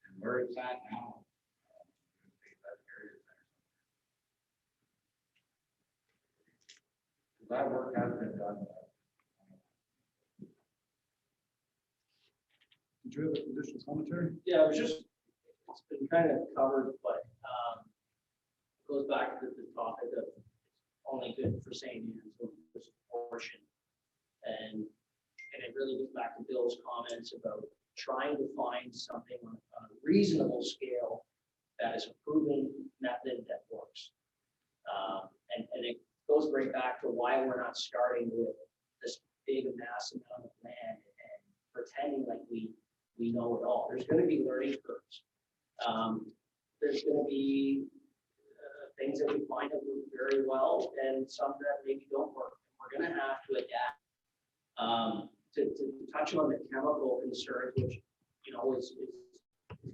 And where it's at now. That work has been done. Did you have additional commentary? Yeah, it was just, it's been kind of covered, but it goes back to the topic of only good for St. Anne's, so this portion. And it really goes back to Bill's comments about trying to find something on a reasonable scale that is a proven method that works. And it goes right back to why we're not starting with this big massive amount of land and pretending like we know it all. There's going to be learning curves. There's going to be things that we find that work very well and some that maybe don't work. We're going to have to adapt. To touch on the chemical concerns, which is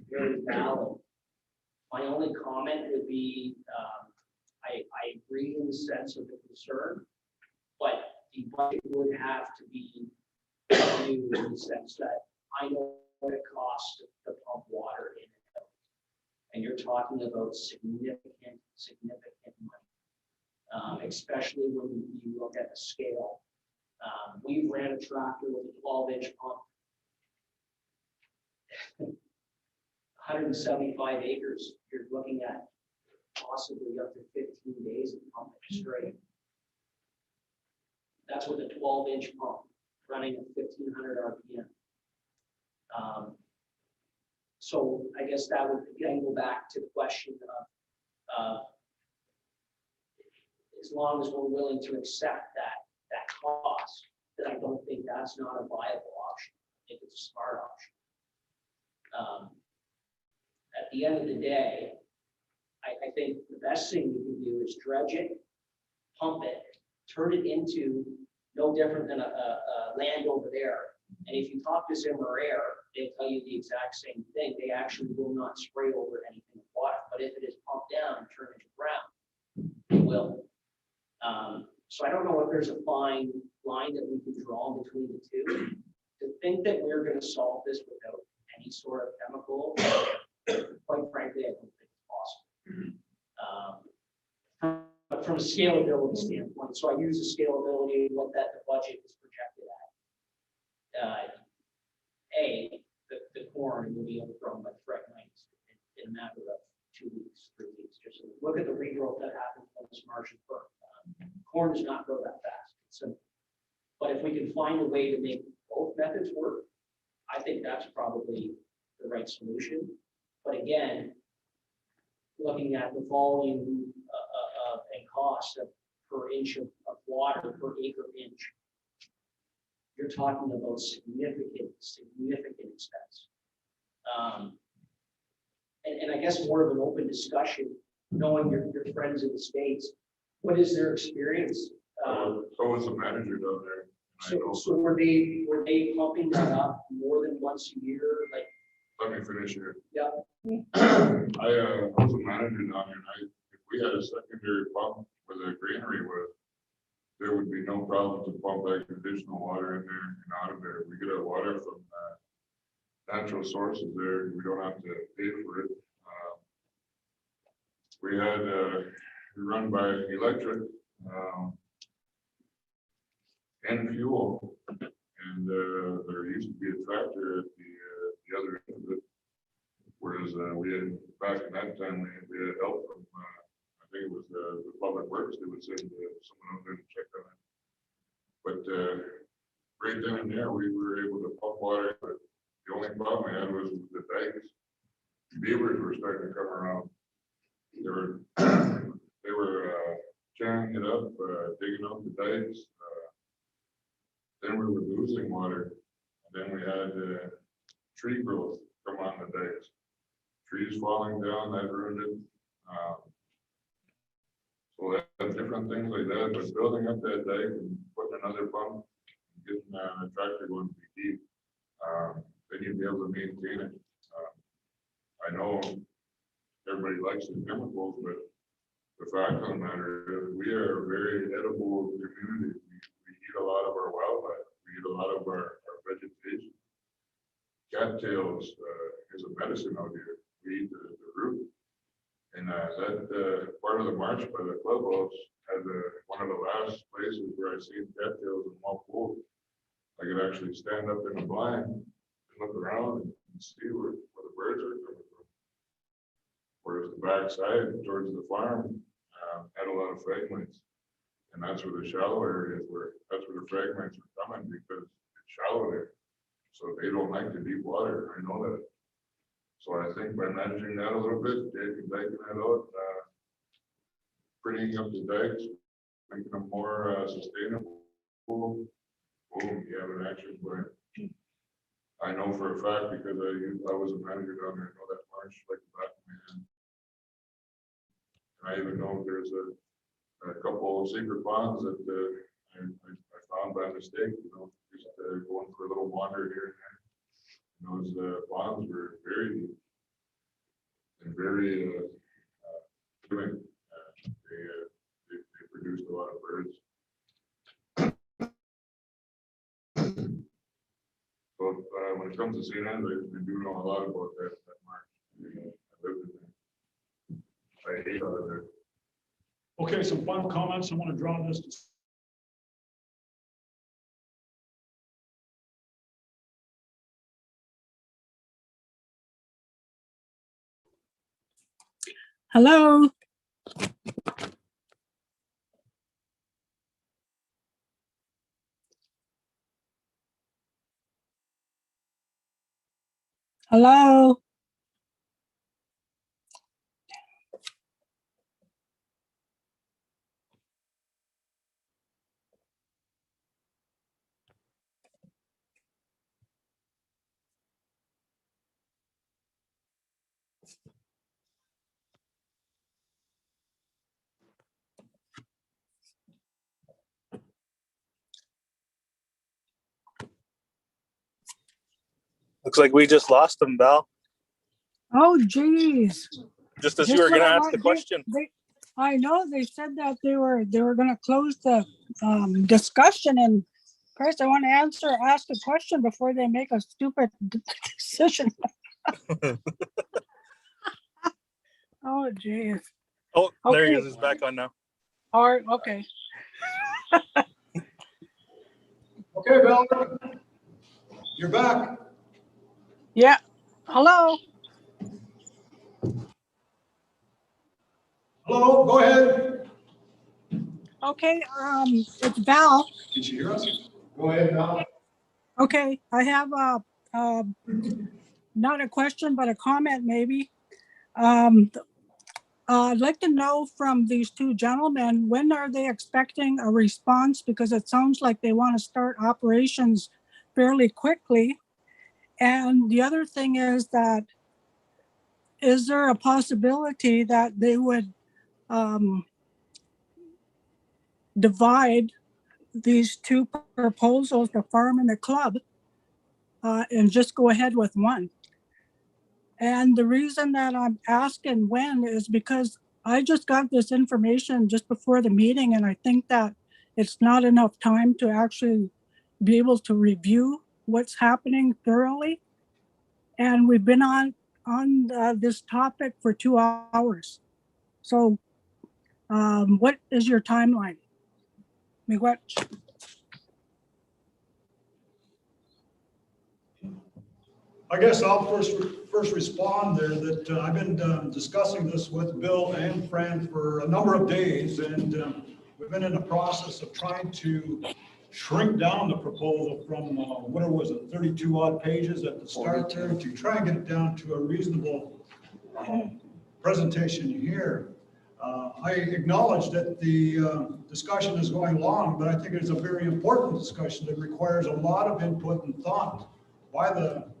very valid. My only comment would be I agree in the sense of the concern, but the budget would have to be reviewed in the sense that I know what it costs to pump water in and out. And you're talking about significant money, especially when you look at the scale. We ran a tractor with a 12-inch pump, 175 acres. You're looking at possibly up to 15 days of pumping straight. That's with a 12-inch pump running at 1500 RPM. So I guess that would again go back to the question of as long as we're willing to accept that cost, then I don't think that's not a viable option. I think it's a smart option. At the end of the day, I think the best thing you can do is dredge it, pump it, turn it into no different than a land over there. And if you talk to Zimmer Air, they'll tell you the exact same thing. They actually will not spray over anything with water, but if it is pumped down and turned into ground, it will. So I don't know if there's a fine line that we can draw between the two. To think that we're going to solve this without any sort of chemical, quite frankly, I don't think it's possible. But from a scalability standpoint, so I use the scalability of what that the budget is projected at. The corn will be overgrown by threat mites in a matter of 2 weeks, 3 weeks. Just look at the regrowth that happens when this marsh is burnt. Corn does not grow that fast. So, but if we can find a way to make both methods work, I think that's probably the right solution. But again, looking at the volume and cost per inch of water per acre inch, you're talking about significant expense. And I guess more of an open discussion, knowing your friends in the States, what is their experience? So was the manager down there. So were they pumping that up more than once a year? Like, Let me finish here. yeah. I was a manager down here, and if we had a secondary pump where the granary was, there would be no problem to pump like additional water in there and out of there. We get our water from natural sources there. We don't have to pay for it. We had, we run by electric and fuel. And there used to be a tractor at the other end of it. Whereas we had, back in that time, we had help from, I think it was the Public Works, they would send someone out there to check on it. But right then and there, we were able to pump water, but the only problem we had was the dikes. Beavers were starting to come around. They were tearing it up, digging up the dikes. Then we were losing water. And then we had tree growth come on the dikes. Trees falling down, that ruined it. So that's different things like that, but building up that dike and putting another pump, getting a tractor going to be deep, then you'd be able to maintain it. I know everybody likes the chemicals, but the fact of the matter is we are a very edible community. We eat a lot of our wildlife. We eat a lot of our vegetation. Cattails is a medicine out here. We eat the root. And that part of the march by the clubhouse had one of the last places where I seen cattails in one pool. I could actually stand up in the blind and look around and see where the birds are coming from. Whereas the backside towards the farm had a lot of fragments. And that's where the shallow areas were. That's where the fragments are coming because it's shallow there. So they don't like the deep water. I know that. So I think by managing that a little bit, diking that out, prettying up the dikes, making them more sustainable. Boom, you have an action plan. I know for a fact because I was a manager down there. I know that marsh like the back of my hand. And I even know there's a couple of secret ponds that I found by mistake. Just going for a little wander here and there. Those ponds were very deep and very giving. They produced a lot of birds. So when it comes to St. Andrews, we do know a lot about that marsh. I lived in there. I hate out of there. Okay, some final comments. I want to draw this to Hello. Hello. Looks like we just lost them, Val. Oh, geez. Just as you were going to ask the question. I know they said that they were going to close the discussion, and Christ, I want to ask a question before they make a stupid decision. Oh, geez. Oh, there he Okay. is. He's back on now. All right. Okay. okay, Bill. You're back. Yeah. Hello. Hello, go ahead. Okay. It's Val. Can she hear us? Go ahead, Val. Okay. I have not a question, but a comment maybe. I'd like to know from these two gentlemen, when are they expecting a response? Because it sounds like they want to start operations fairly quickly. And the other thing is that, is there a possibility that they would divide these two proposals, the farm and the club, and just go ahead with one? And the reason that I'm asking when is because I just got this information just before the meeting, and I think that it's not enough time to actually be able to review what's happening thoroughly. And we've been on this topic for 2 hours. So what is your timeline? What? I guess I'll first respond there that I've been discussing this with Bill and Fran for a number of days, and we've been in the process of trying to shrink down the proposal from, what was it, 32 odd pages at the start there, to try and get it down to a reasonable presentation here. I acknowledge that the discussion is going long, but I think it's a very important discussion that requires a lot of input and thought by the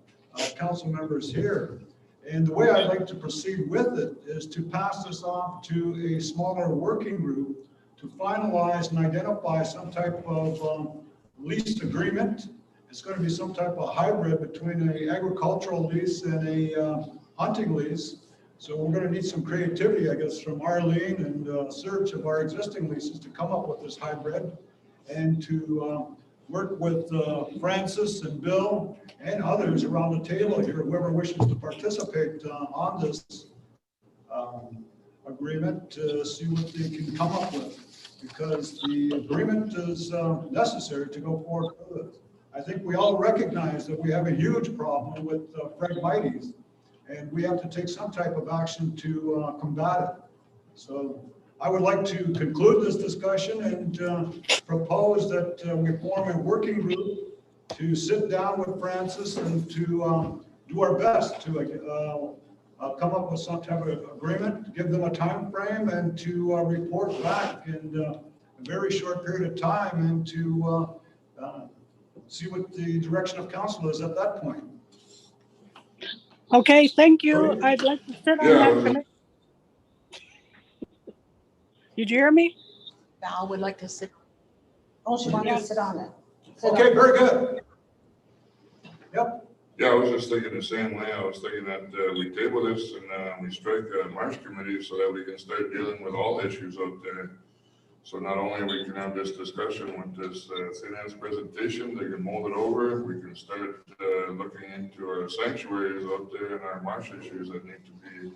council members here. And the way I'd like to proceed with it is to pass this off to a smaller working group to finalize and identify some type of lease agreement. It's going to be some type of hybrid between an agricultural lease and a hunting lease. So we're going to need some creativity, I guess, from Arlene and search of our existing leases to come up with this hybrid, and to work with Francis and Bill and others around the table here, whoever wishes to participate on this agreement, to see what they can come up with, because the agreement is necessary to go forward with it. I think we all recognize that we have a huge problem with Phragmites, and we have to take some type of action to combat it. So I would like to conclude this discussion and propose that we form a working group to sit down with Francis and to do our best to come up with some type of agreement, give them a time frame, and to report back in a very short period of time, and to see what the direction of council is at that point. Okay, thank you. I'd like to sit on that committee. Did you hear me? Val would like to sit. Oh, she wants to sit on it. Okay, very good. Yep. Yeah, I was just thinking the same way. I was thinking that we table this and we strike a Marsh committee so that we can start dealing with all issues out there. So not only we can have this discussion with this St. Anne's presentation, they can mold it over. We can start looking into our sanctuaries out there and our marsh issues that need to be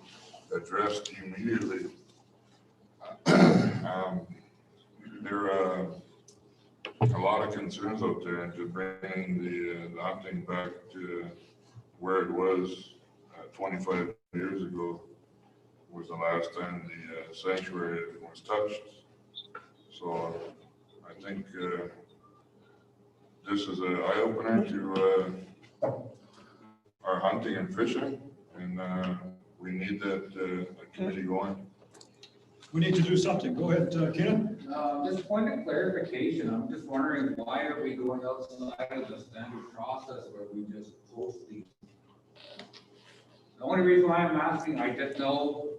addressed immediately. There are a lot of concerns out there, and to bring the hunting back to where it was 25 years ago was the last time the sanctuary was touched. So I think this is an eye-opener to our hunting and fishing, and we need that committee going. We need to do something. Go ahead, Ken. Just point of clarification, I'm just wondering, why are we going outside of the standard process where we just post these? The only reason why I'm asking, I just know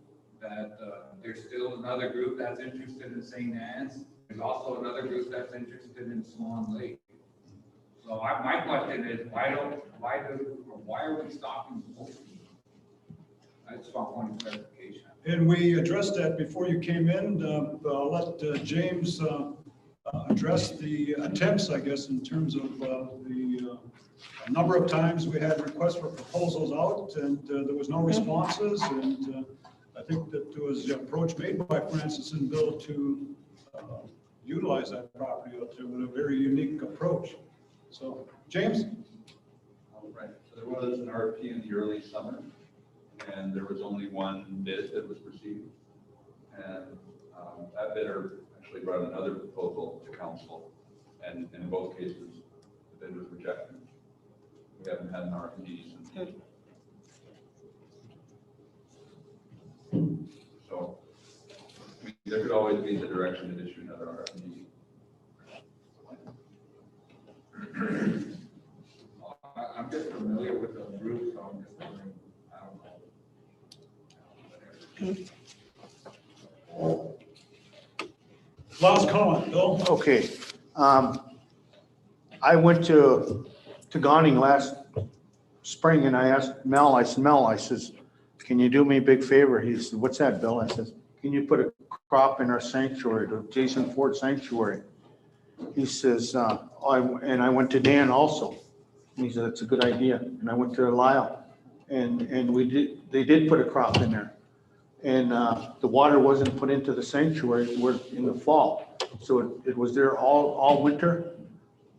that there's still another group that's interested in St. Anne's. There's also another group that's interested in Swan Lake. So my question is, why are we stopping posting? I just want point of clarification. And we addressed that before you came in. I'll let James address the attempts, I guess, in terms of the number of times we had requests for proposals out, and there was no responses. And I think that there was the approach made by Francis and Bill to utilize that property out there with a very unique approach. So, James? Right, so there was an RFP in the early summer, and there was only one bid that was received. And that bidder actually brought another proposal to council, and in both cases, the bid was rejected. We haven't had an RFP since. So I mean, there could always be the direction to issue another RFP. I'm just familiar with the group, so I'm just wondering, I don't know. Last comment, Bill. Okay. I went to Gawning last spring and I asked Mel, I says, can you do me a big favor? He said, what's that, Bill? I says, can you put a crop in our sanctuary, the Jason Ford Sanctuary? he says, and I went to Dan also. And he said, it's a good idea. And I went to Lyle and they did put a crop in there. And the water wasn't put into the sanctuary, it was in the fall. So it was there all winter.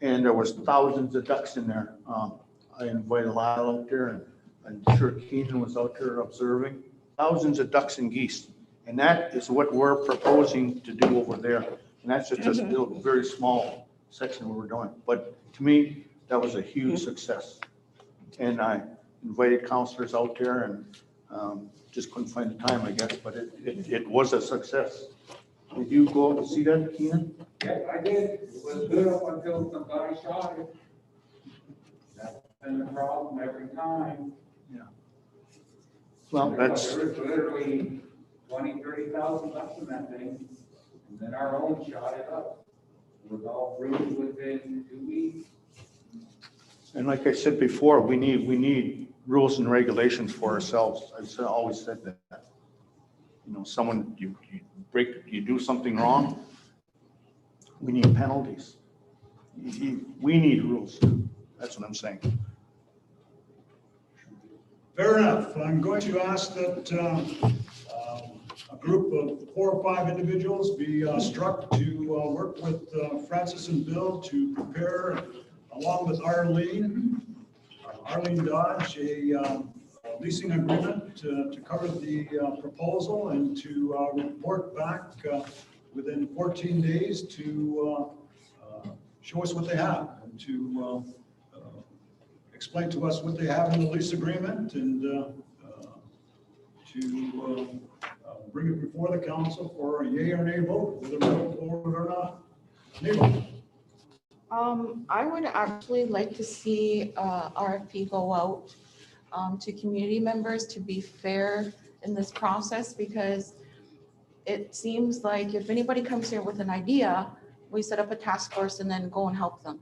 And there was thousands of ducks in there. I invited Lyle out there and I'm sure Keenan was out there observing. Thousands of ducks and geese. And that is what we're proposing to do over there. And that's just a little, very small section we're doing. But to me, that was a huge success. And I invited counselors out there and just couldn't find the time, I guess, but it was a success. Did you go and see that, Keenan? Yeah, I did. It was good up until somebody shot it. That's been the problem every time. Well, that's, There was literally 30,000 ducks in that thing. And then our own shot it up. It was all bruised within 2 weeks. and like I said before, we need rules and regulations for ourselves. I've always said that. You know, someone, you do something wrong, we need penalties. We need rules too. That's what I'm saying. Fair enough. I'm going to ask that a group of 4 or 5 individuals be struck to work with Francis and Bill to prepare, along with Arlene Dodge, a leasing agreement to cover the proposal and to report back within 14 days to show us what they have and to explain to us what they have in the lease agreement and to bring it before the council for a yay or nay vote, whether we go forward or not. Nay vote. I would actually like to see RFP go out to community members to be fair in this process, because it seems like if anybody comes here with an idea, we set up a task force and then go and help them.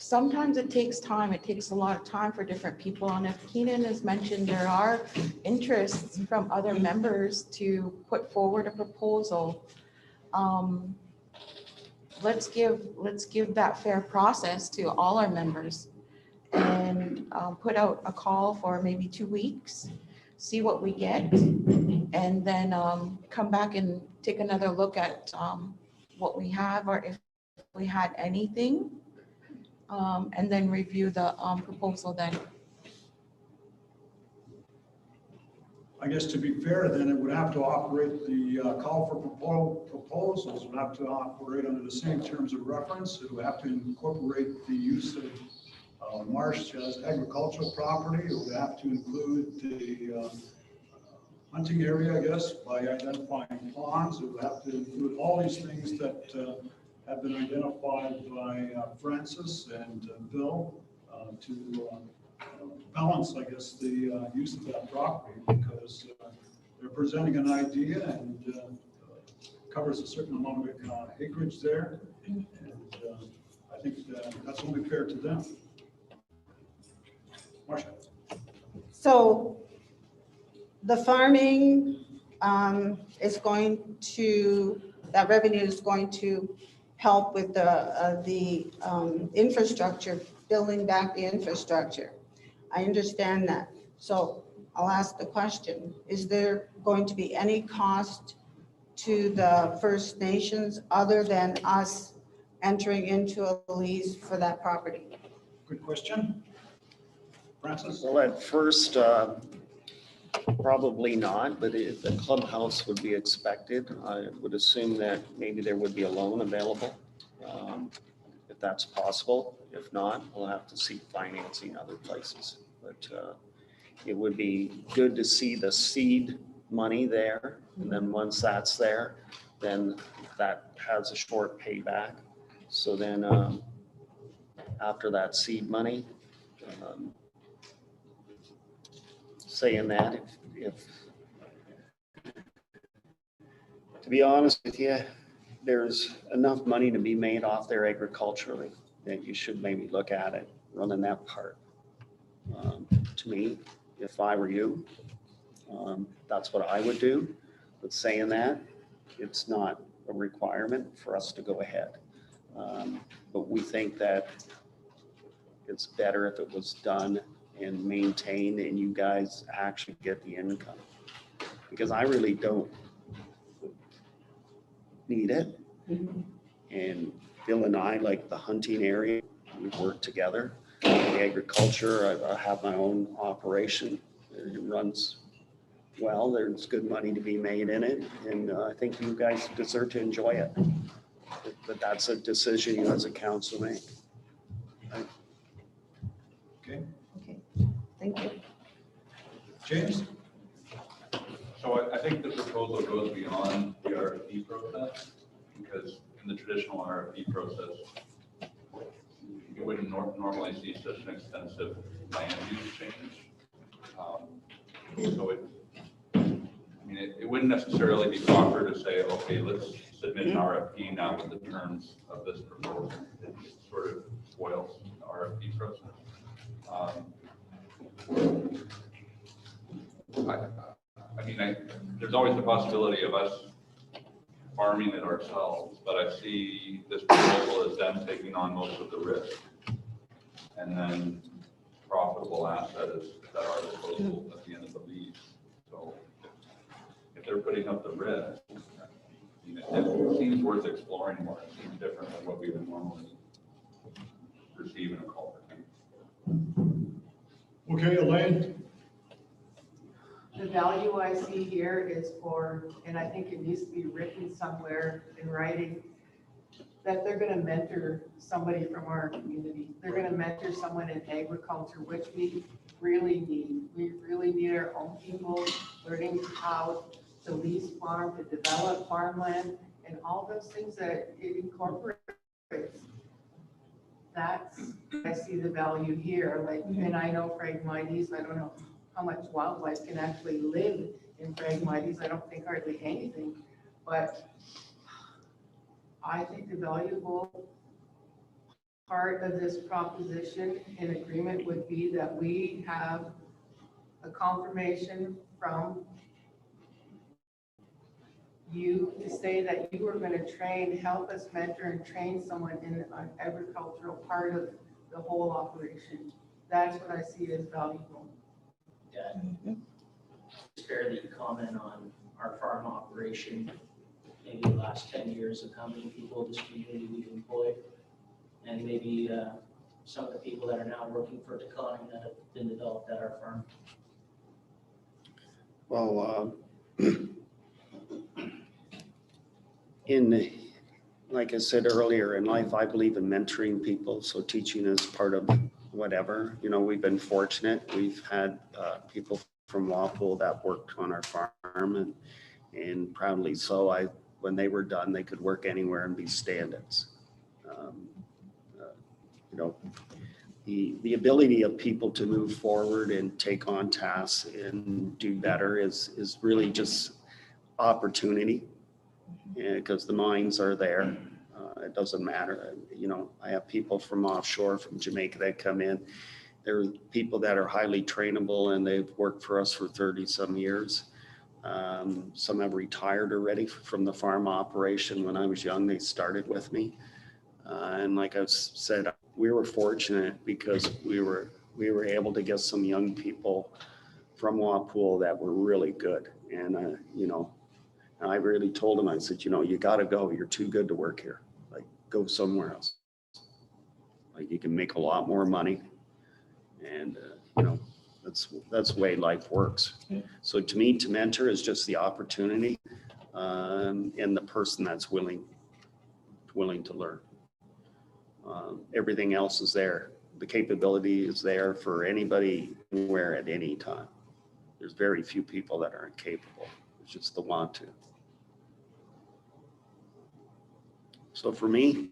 Sometimes it takes time. It takes a lot of time for different people. And if Keenan has mentioned there are interests from other members to put forward a proposal, let's give that fair process to all our members and put out a call for maybe 2 weeks, see what we get, and then come back and take another look at what we have or if we had anything, and then review the proposal then. I guess to be fair, then it would have to operate, the call for proposals would have to operate under the same terms of reference. It would have to incorporate the use of marsh as agricultural property. It would have to include the hunting area, I guess, by identifying ponds. It would have to include all these things that have been identified by Francis and Bill to balance, I guess, the use of that property, because they're presenting an idea and covers a certain amount of acreage there. And I think that's only fair to them. Marcia. So the farming is going to, that revenue is going to help with the infrastructure, building back the infrastructure. I understand that. So I'll ask the question, is there going to be any cost to the First Nations other than us entering into a lease for that property? Good question. Francis? Well, at first, probably not, but if the clubhouse would be expected, I would assume that maybe there would be a loan available, if that's possible. If not, we'll have to seek financing other places. But it would be good to see the seed money there. And then once that's there, then that has a short payback. So then after that seed money, saying that if to be honest with you, there's enough money to be made off there agriculturally that you should maybe look at it, running that part. To me, if I were you, that's what I would do. But saying that, it's not a requirement for us to go ahead. But we think that it's better if it was done and maintained and you guys actually get the income. Because I really don't need it. And Bill and I, like the hunting area, we work together. The agriculture, I have my own operation. It runs well. There's good money to be made in it. And I think you guys deserve to enjoy it. But that's a decision you as a council make. Okay, Okay, thank you. James? So I think the proposal goes beyond the RFP process, because in the traditional RFP process, you wouldn't normally see such an extensive land use change. So it wouldn't necessarily be proper to say, okay, let's submit an RFP now with the terms of this proposal. It sort of spoils the RFP process. There's always the possibility of us farming it ourselves, but I see this proposal as them taking on most of the risk. And then profitable asset is at our disposal at the end of the lease. So if they're putting up the risk, it seems worth exploring more. It seems different than what we would normally receive in a culvert. Okay, Elaine? The value I see here is for, and I think it needs to be written somewhere in writing, that they're going to mentor somebody from our community. They're going to mentor someone in agriculture, which we really need. We really need our own people learning how to lease farm, to develop farmland, and all those things that it incorporates. That's, I see the value here. Like, and I know Phragmites, I don't know how much wildlife can actually live in Phragmites. I don't think hardly anything, but I think the valuable part of this proposition in agreement would be that we have a confirmation from you to say that you are going to train, help us mentor and train someone in an agricultural part of the whole operation. That's what I see as valuable. Yeah. It's fair that you comment on our farm operation, maybe the last 10 years of how many people in this community we've employed, and maybe some of the people that are now working for Taconic that have been developed at our farm. Well, like I said earlier, in life, I believe in mentoring people. So teaching is part of whatever. You know, we've been fortunate. We've had people from Walpole that worked on our farm, and proudly so. When they were done, they could work anywhere and be stand-ins. You know, the ability of people to move forward and take on tasks and do better is really just opportunity, because the minds are there. It doesn't matter. You know, I have people from offshore, from Jamaica, that come in. There are people that are highly trainable and they've worked for us for 30 some years. Some have retired already from the farm operation. When I was young, they started with me. And like I said, we were fortunate because we were able to get some young people from Walpole that were really good. And, you know, I really told them, I said, you know, you got to go. You're too good to work here. Like, go somewhere else. Like, you can make a lot more money. And, you know, that's the way life works. So to me, to mentor is just the opportunity and the person that's willing to learn. Everything else is there. The capability is there for anybody, anywhere, at any time. There's very few people that are incapable. It's just the want to. So for me,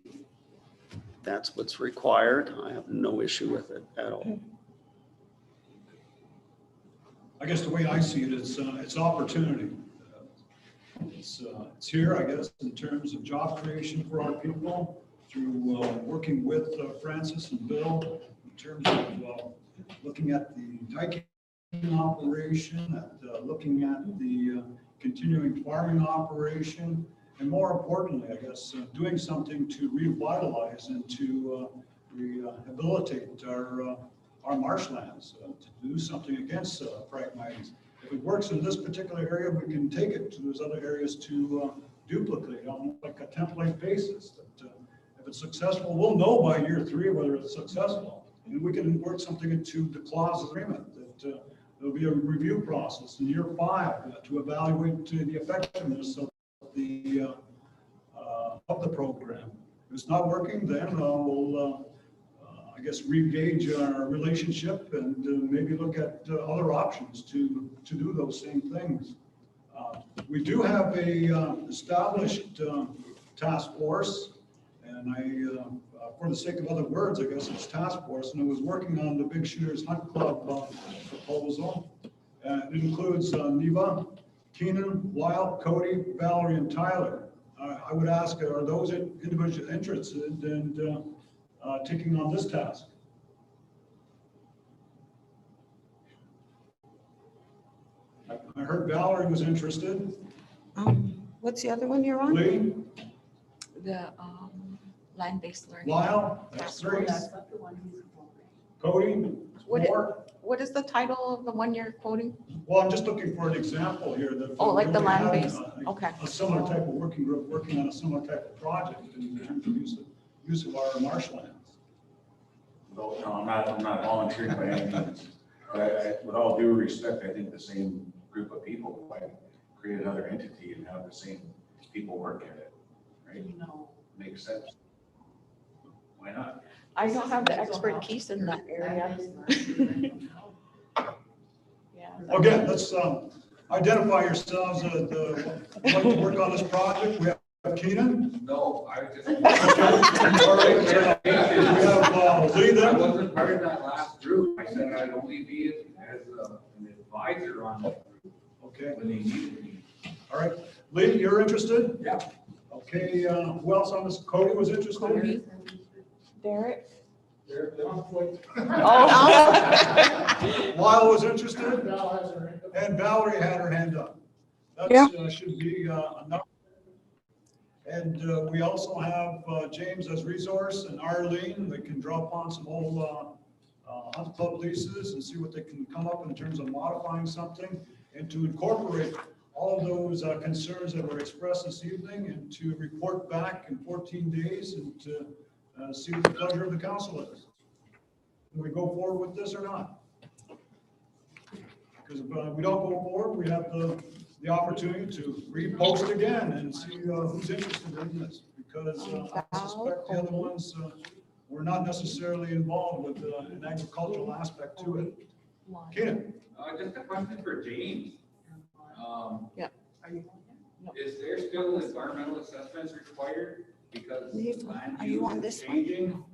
that's what's required. I have no issue with it at all. I guess the way I see it is it's opportunity. It's here, I guess, in terms of job creation for our people through working with Francis and Bill in terms of looking at the diking operation, looking at the continuing farming operation, and more importantly, I guess, doing something to revitalize and to rehabilitate our marshlands, to do something against phragmites. If it works in this particular area, we can take it to those other areas to duplicate on like a template basis. That if it's successful, we'll know by year 3 whether it's successful. And we can work something into the clause agreement that there'll be a review process in year 5 to evaluate the effectiveness of the program. If it's not working, then we'll, I guess, re-gauge our relationship and maybe look at other options to do those same things. We do have a established task force, and for the sake of other words, I guess it's task force, and it was working on the Big Shooters Hunt Club proposal. It includes Neva, Keenan, Lyle, Cody, Valerie, and Tyler. I would ask, are those individuals interested in taking on this task? I heard Valerie was interested. What's the other one you're on? Lee, The land-based learning. Lyle, that's 3. That's not the one he's involved Cody, Would it- 4. What is the title of the one you're quoting? Well, I'm just looking for an example here that. Oh, like the we already land-based? have, Okay. A similar type of working group, working on a similar type of project in terms of use of our marshlands. No, I'm not volunteering by any means, but with all due respect, I think the same group of people might create another entity and have the same people work at it, right? No. Makes sense. Why not? I don't have the expertise in that area. Yeah. Again, let's identify yourselves, like to work on this project. We have Keenan. No, I was just. All right, we have Lee I then. wasn't part of that last group. I said I'd only be as an advisor on that group Okay, when they needed me. all right. Lee, you're interested? Yeah. Okay, who else on this? Cody was interested? Cody. Derek? They're on point. Oh. Lyle was interested? Val has her hand up. And Valerie had her hand up. Yeah. That should be enough. And we also have James as resource and Arlene. They can draw upon some old hunt club leases and see what they can come up in terms of modifying something and to incorporate all of those concerns that were expressed this evening and to report back in 14 days and to see what the pleasure of the council is. Can we go forward with this or not? Because if we don't go forward, we have the opportunity to repost again and see who's interested in this. Because I suspect the other ones were not necessarily involved with an agricultural aspect to it. Keenan? Just a question for James. Yeah. Is there still environmental assessments required because Dave, land are you use on is this one? changing?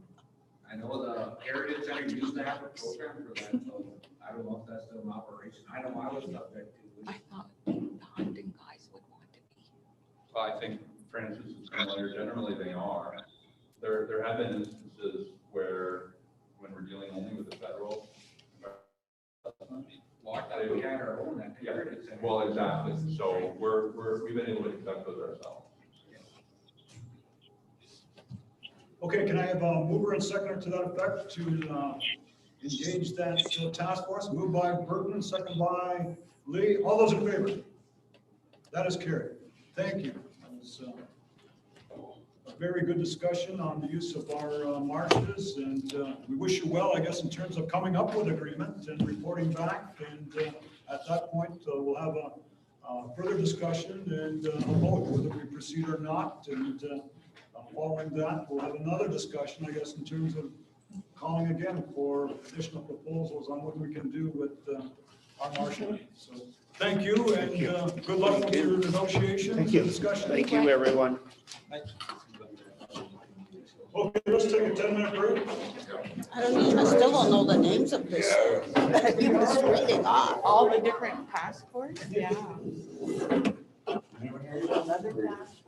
I know the Heritage Center used to have a program for that, so I don't know if that's still in operation. I know I was subject to it. I thought the hunting guys would want to be. Well, I think Francis is similar, generally they are. There have been instances where, when we're dealing only with the federal. Well, I thought we had our own at the Heritage Center. Well, exactly, so we've been able to conduct those ourselves. Okay, can I have a mover and seconder to that effect to engage that task force? Moved by Burton, second by Lee. All those in favor? That is carried. Thank you. That was a very good discussion on the use of our marshes, and we wish you well, I guess, in terms of coming up with agreement and reporting back. And at that point, we'll have a further discussion and a vote whether we proceed or not. And following that, we'll have another discussion, I guess, in terms of calling again for additional proposals on what we can do with our marshland. So thank you, and good luck with your negotiations and discussion. Thank you, everyone. Okay, let's take a 10-minute break. I still don't know the names of this. He was reading off. All the different task force? Yeah.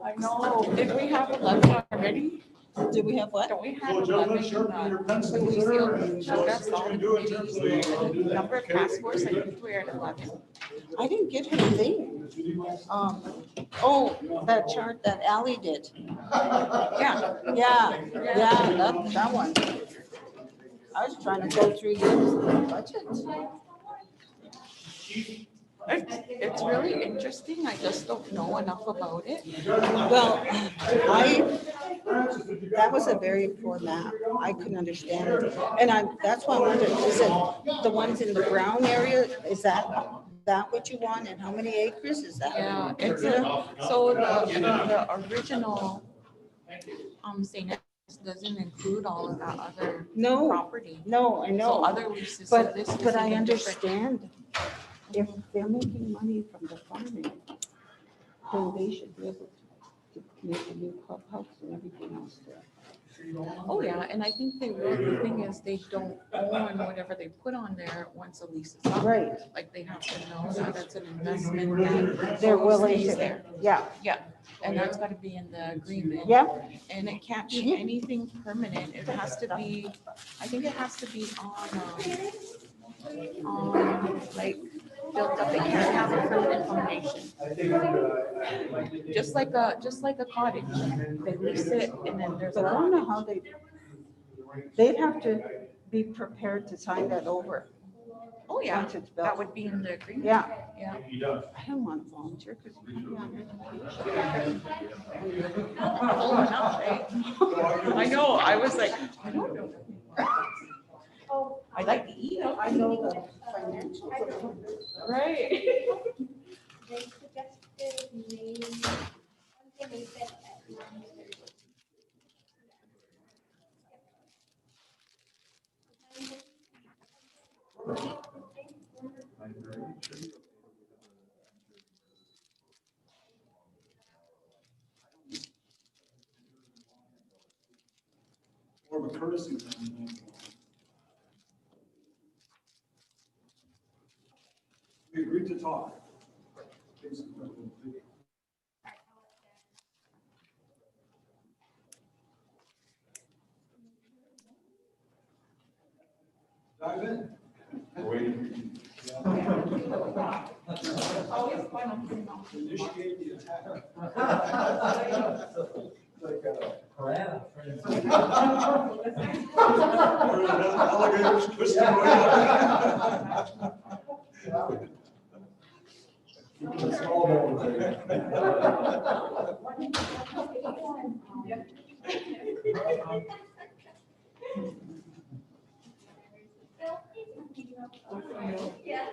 I know. Did we have 11 already? Do we have what? Don't we have? So gentlemen, 11, sharpen your pencils when we there, showed and us what all you the can do in terms of committees, I'll do that. number of Okay? task force, I think we're at 11. I didn't get her thing. Oh, that chart that Ally did. Yeah. Yeah, that one. I was trying to go through your budget. It's really interesting. I just don't know enough about it. Well, that was a very poor map. I couldn't understand it. And that's why I wondered, is it the ones in the brown area? Is that what you want? And how many acres is that? Yeah, it's so the original, St. Anne's doesn't include all of that other No. property. No, I know. So other leases, so But, this is but I even different. understand if they're making money from the farming, then they should be able to make a new clubhouse and everything else there. Oh, yeah, and I think the thing is, they don't own whatever they put on there once a lease is up. Right. Like, they have to know that it's an investment that They're willing stays to, there. yeah, Yeah, and that's gotta be in the agreement. yeah, And it can't be anything permanent. It has to be, I think it has to be on like, built up. It can't have a permanent foundation. Just like a cottage. They lease it and then there's a but I don't know cottage. how they'd have to be prepared to sign that over. Oh, yeah, Once it's built. that would be in the agreement. Yeah. Yeah. I don't want to volunteer because. Full enough, right? I know, I was like, I don't know. I like to eat. I know the financials. Right. They suggested May, May 5th at 9:30. More of a courtesy thing. We agreed to talk. Dive in. Always fun. Initiate the attack. Alligators twisting around. Yeah.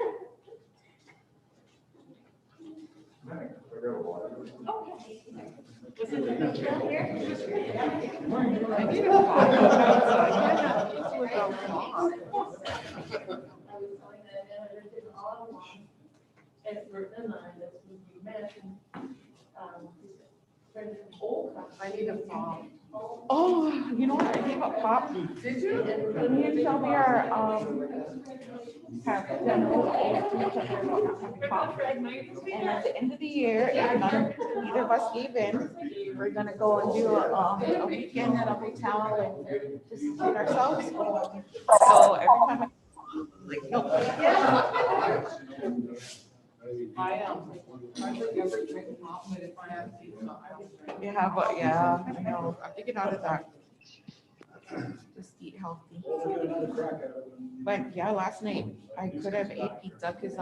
I need a coffee. And for them, this would be mentioned, I need a phone. Oh, you know what? I gave up pop. Did you? Me and Shelby are, have done pop. And at the end of the year, if neither of us gave in, we're gonna go and do a weekend at a hotel and just treat ourselves. So every time I hardly ever drink pop, but if I have to, yeah, but yeah, I know. I'm thinking out of that. Just eat healthy. But yeah, last night I could have ate pizza because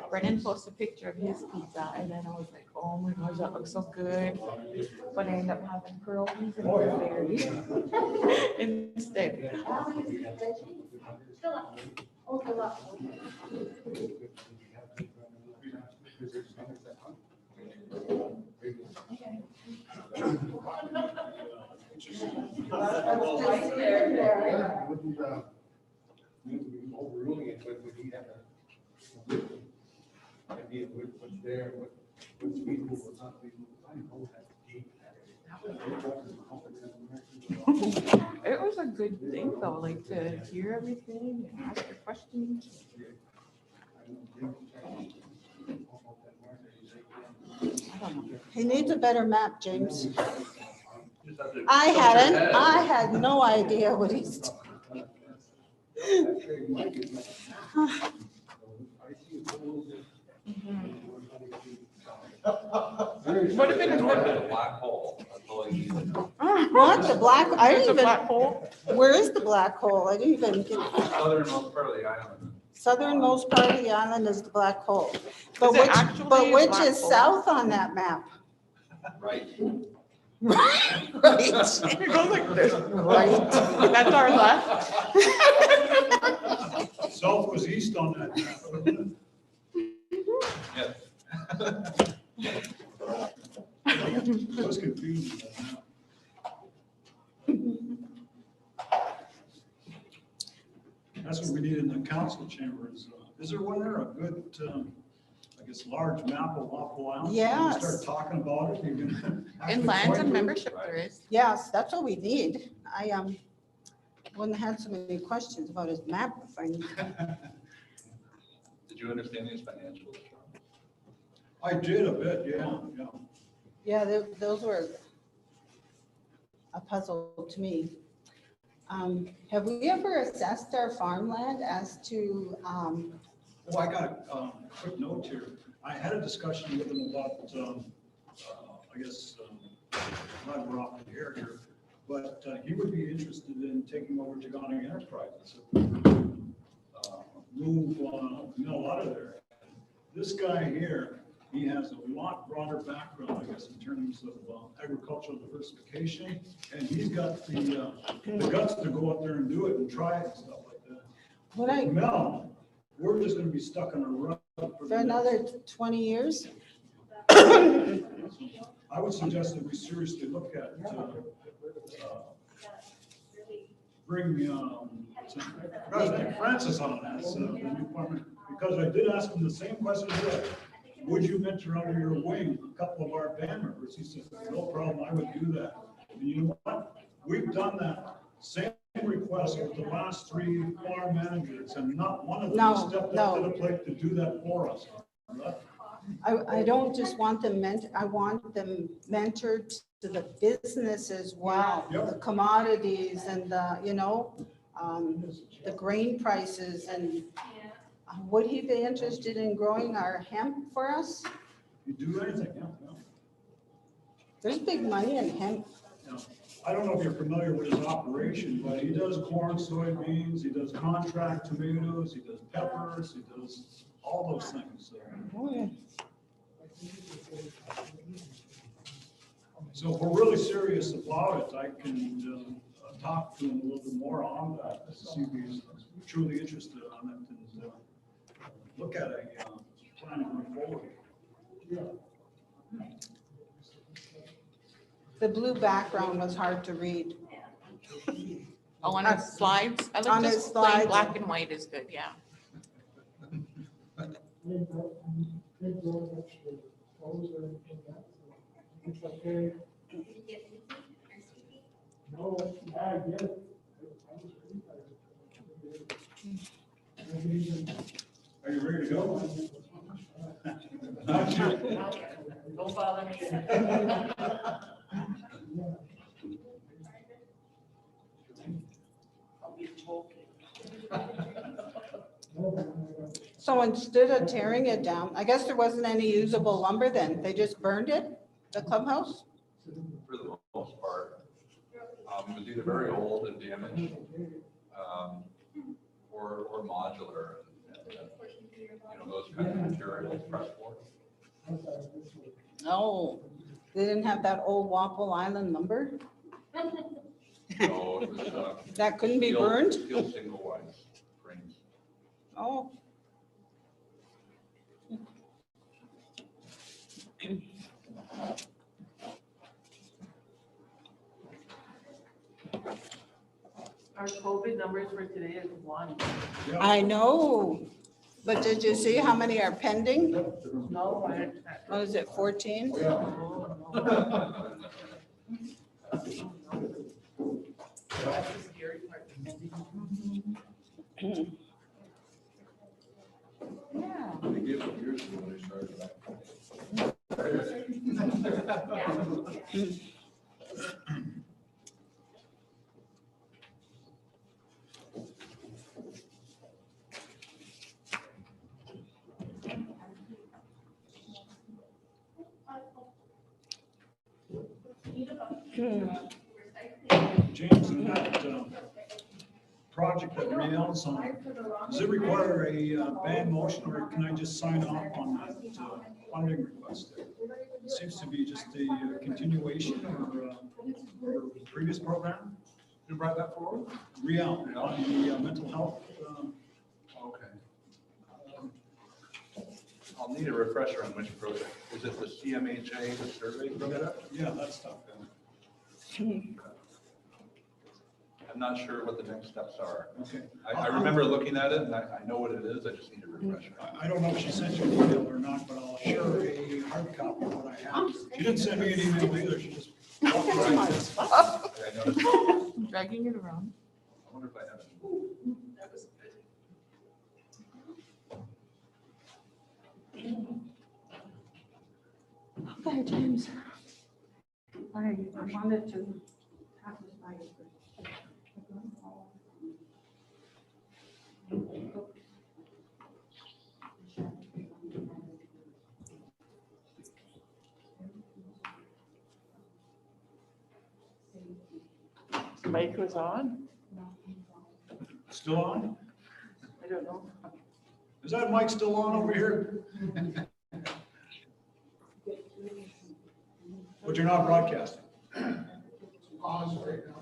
Brennan posted a picture of his pizza and then I was like, oh my gosh, that looks so good. But I ended up having pierogies and blueberries instead. Overruling it, but would he have an idea of what's there, what's feasible, what's not feasible? I know that. It was a good thing though, like to hear everything and ask your questions. He needs a better map, James. I had no idea what he's doing. What if it is A black hole. That's all you need to know. What, the black, I There's a didn't black even, hole? where is the black hole? I didn't even get. Southernmost part of the island. Southernmost part of the island is the black hole. But Is it which, actually but a which black is hole? south on that map? Right. Right. It goes like this. Right. That's our left. South was east on that. Yeah. I was confused. That's what we need in the council chambers. Is there one there, a good, I guess, large map of Waffle Island? Yes. You start talking about it, you're gonna. have In to lands point and to it. membership there is. Yes, that's what we need. I wouldn't have had so many questions about his map if I knew. Did you understand these financials? I did a bit, yeah, yeah. Yeah, those were a puzzle to me. Have we ever assessed our farmland as to, Oh, I got a quick note here. I had a discussion with him about, I guess, glad we're off the air here, but he would be interested in taking over Taganing Enterprises. Move mill out of there. This guy here, he has a lot broader background, I guess, in terms of agricultural diversification, and he's got the guts to go out there and do it and try it and stuff like that. what I, Mel, we're just gonna be stuck in a rut for another 20 years? I would suggest that we seriously look at, bring, President Francis on as the new partner, because I did ask him the same question today. Would you mentor under your wing a couple of our band members? He said, no problem, I would do that. And you know what? We've done that same request with the last 3 farm managers, and not one of them No, stepped up to no. the plate to do that for us. I don't just want them I want them mentored to the business as well, Yep. the commodities and the, the grain prices and would he be interested in growing our hemp for us? You do anything, yeah, yeah. There's big money in hemp. Yeah. I don't know if you're familiar with his operation, but he does corn, soybeans, he does contract tomatoes, he does peppers, he does all those things. Oh, yeah. So if we're really serious about it, I can talk to him a little bit more on that, to see if he's truly interested on it and look at a plan going forward. The blue background was hard to read. Oh, on his slides? I On like his this plain slides. black and white is good, yeah. Are you ready to go? Don't bother me. So instead of tearing it down, I guess there wasn't any usable lumber then. They just burned it, the clubhouse? For the most part. It was either very old and damaged, or modular, and those kind of materials, press board. No, they didn't have that old Waffle Island lumber? So it was, That couldn't be steel- burned? Steel single wide frames. Oh. Our COVID numbers for today is 1. I know, but did you see how many are pending? No, I. What is it, 14? That's the scary part. Yeah. They gave them years ago when they started that. James, in that project that Riel's on, does it require a band motion, or can I just sign off on that funding request there? It seems to be just a continuation or previous program. Who brought that forward? Riel on the mental health. Okay. I'll need a refresher on which project. Is it the CMHA, the survey project? Yeah, that stuff. I'm not sure what the next steps are. Okay. I remember looking at it and I know what it is. I just need a refresher. I don't know if she sent you an email or not, but I'll share a hard copy of what I have. She didn't send me an email either. She just. I noticed. I'm dragging it around. I wonder if I have it. Okay, James. I wanted to have this by you. Mic was on? Still on? I don't know. Is that mic still on over here? But you're not broadcasting. Pause right now.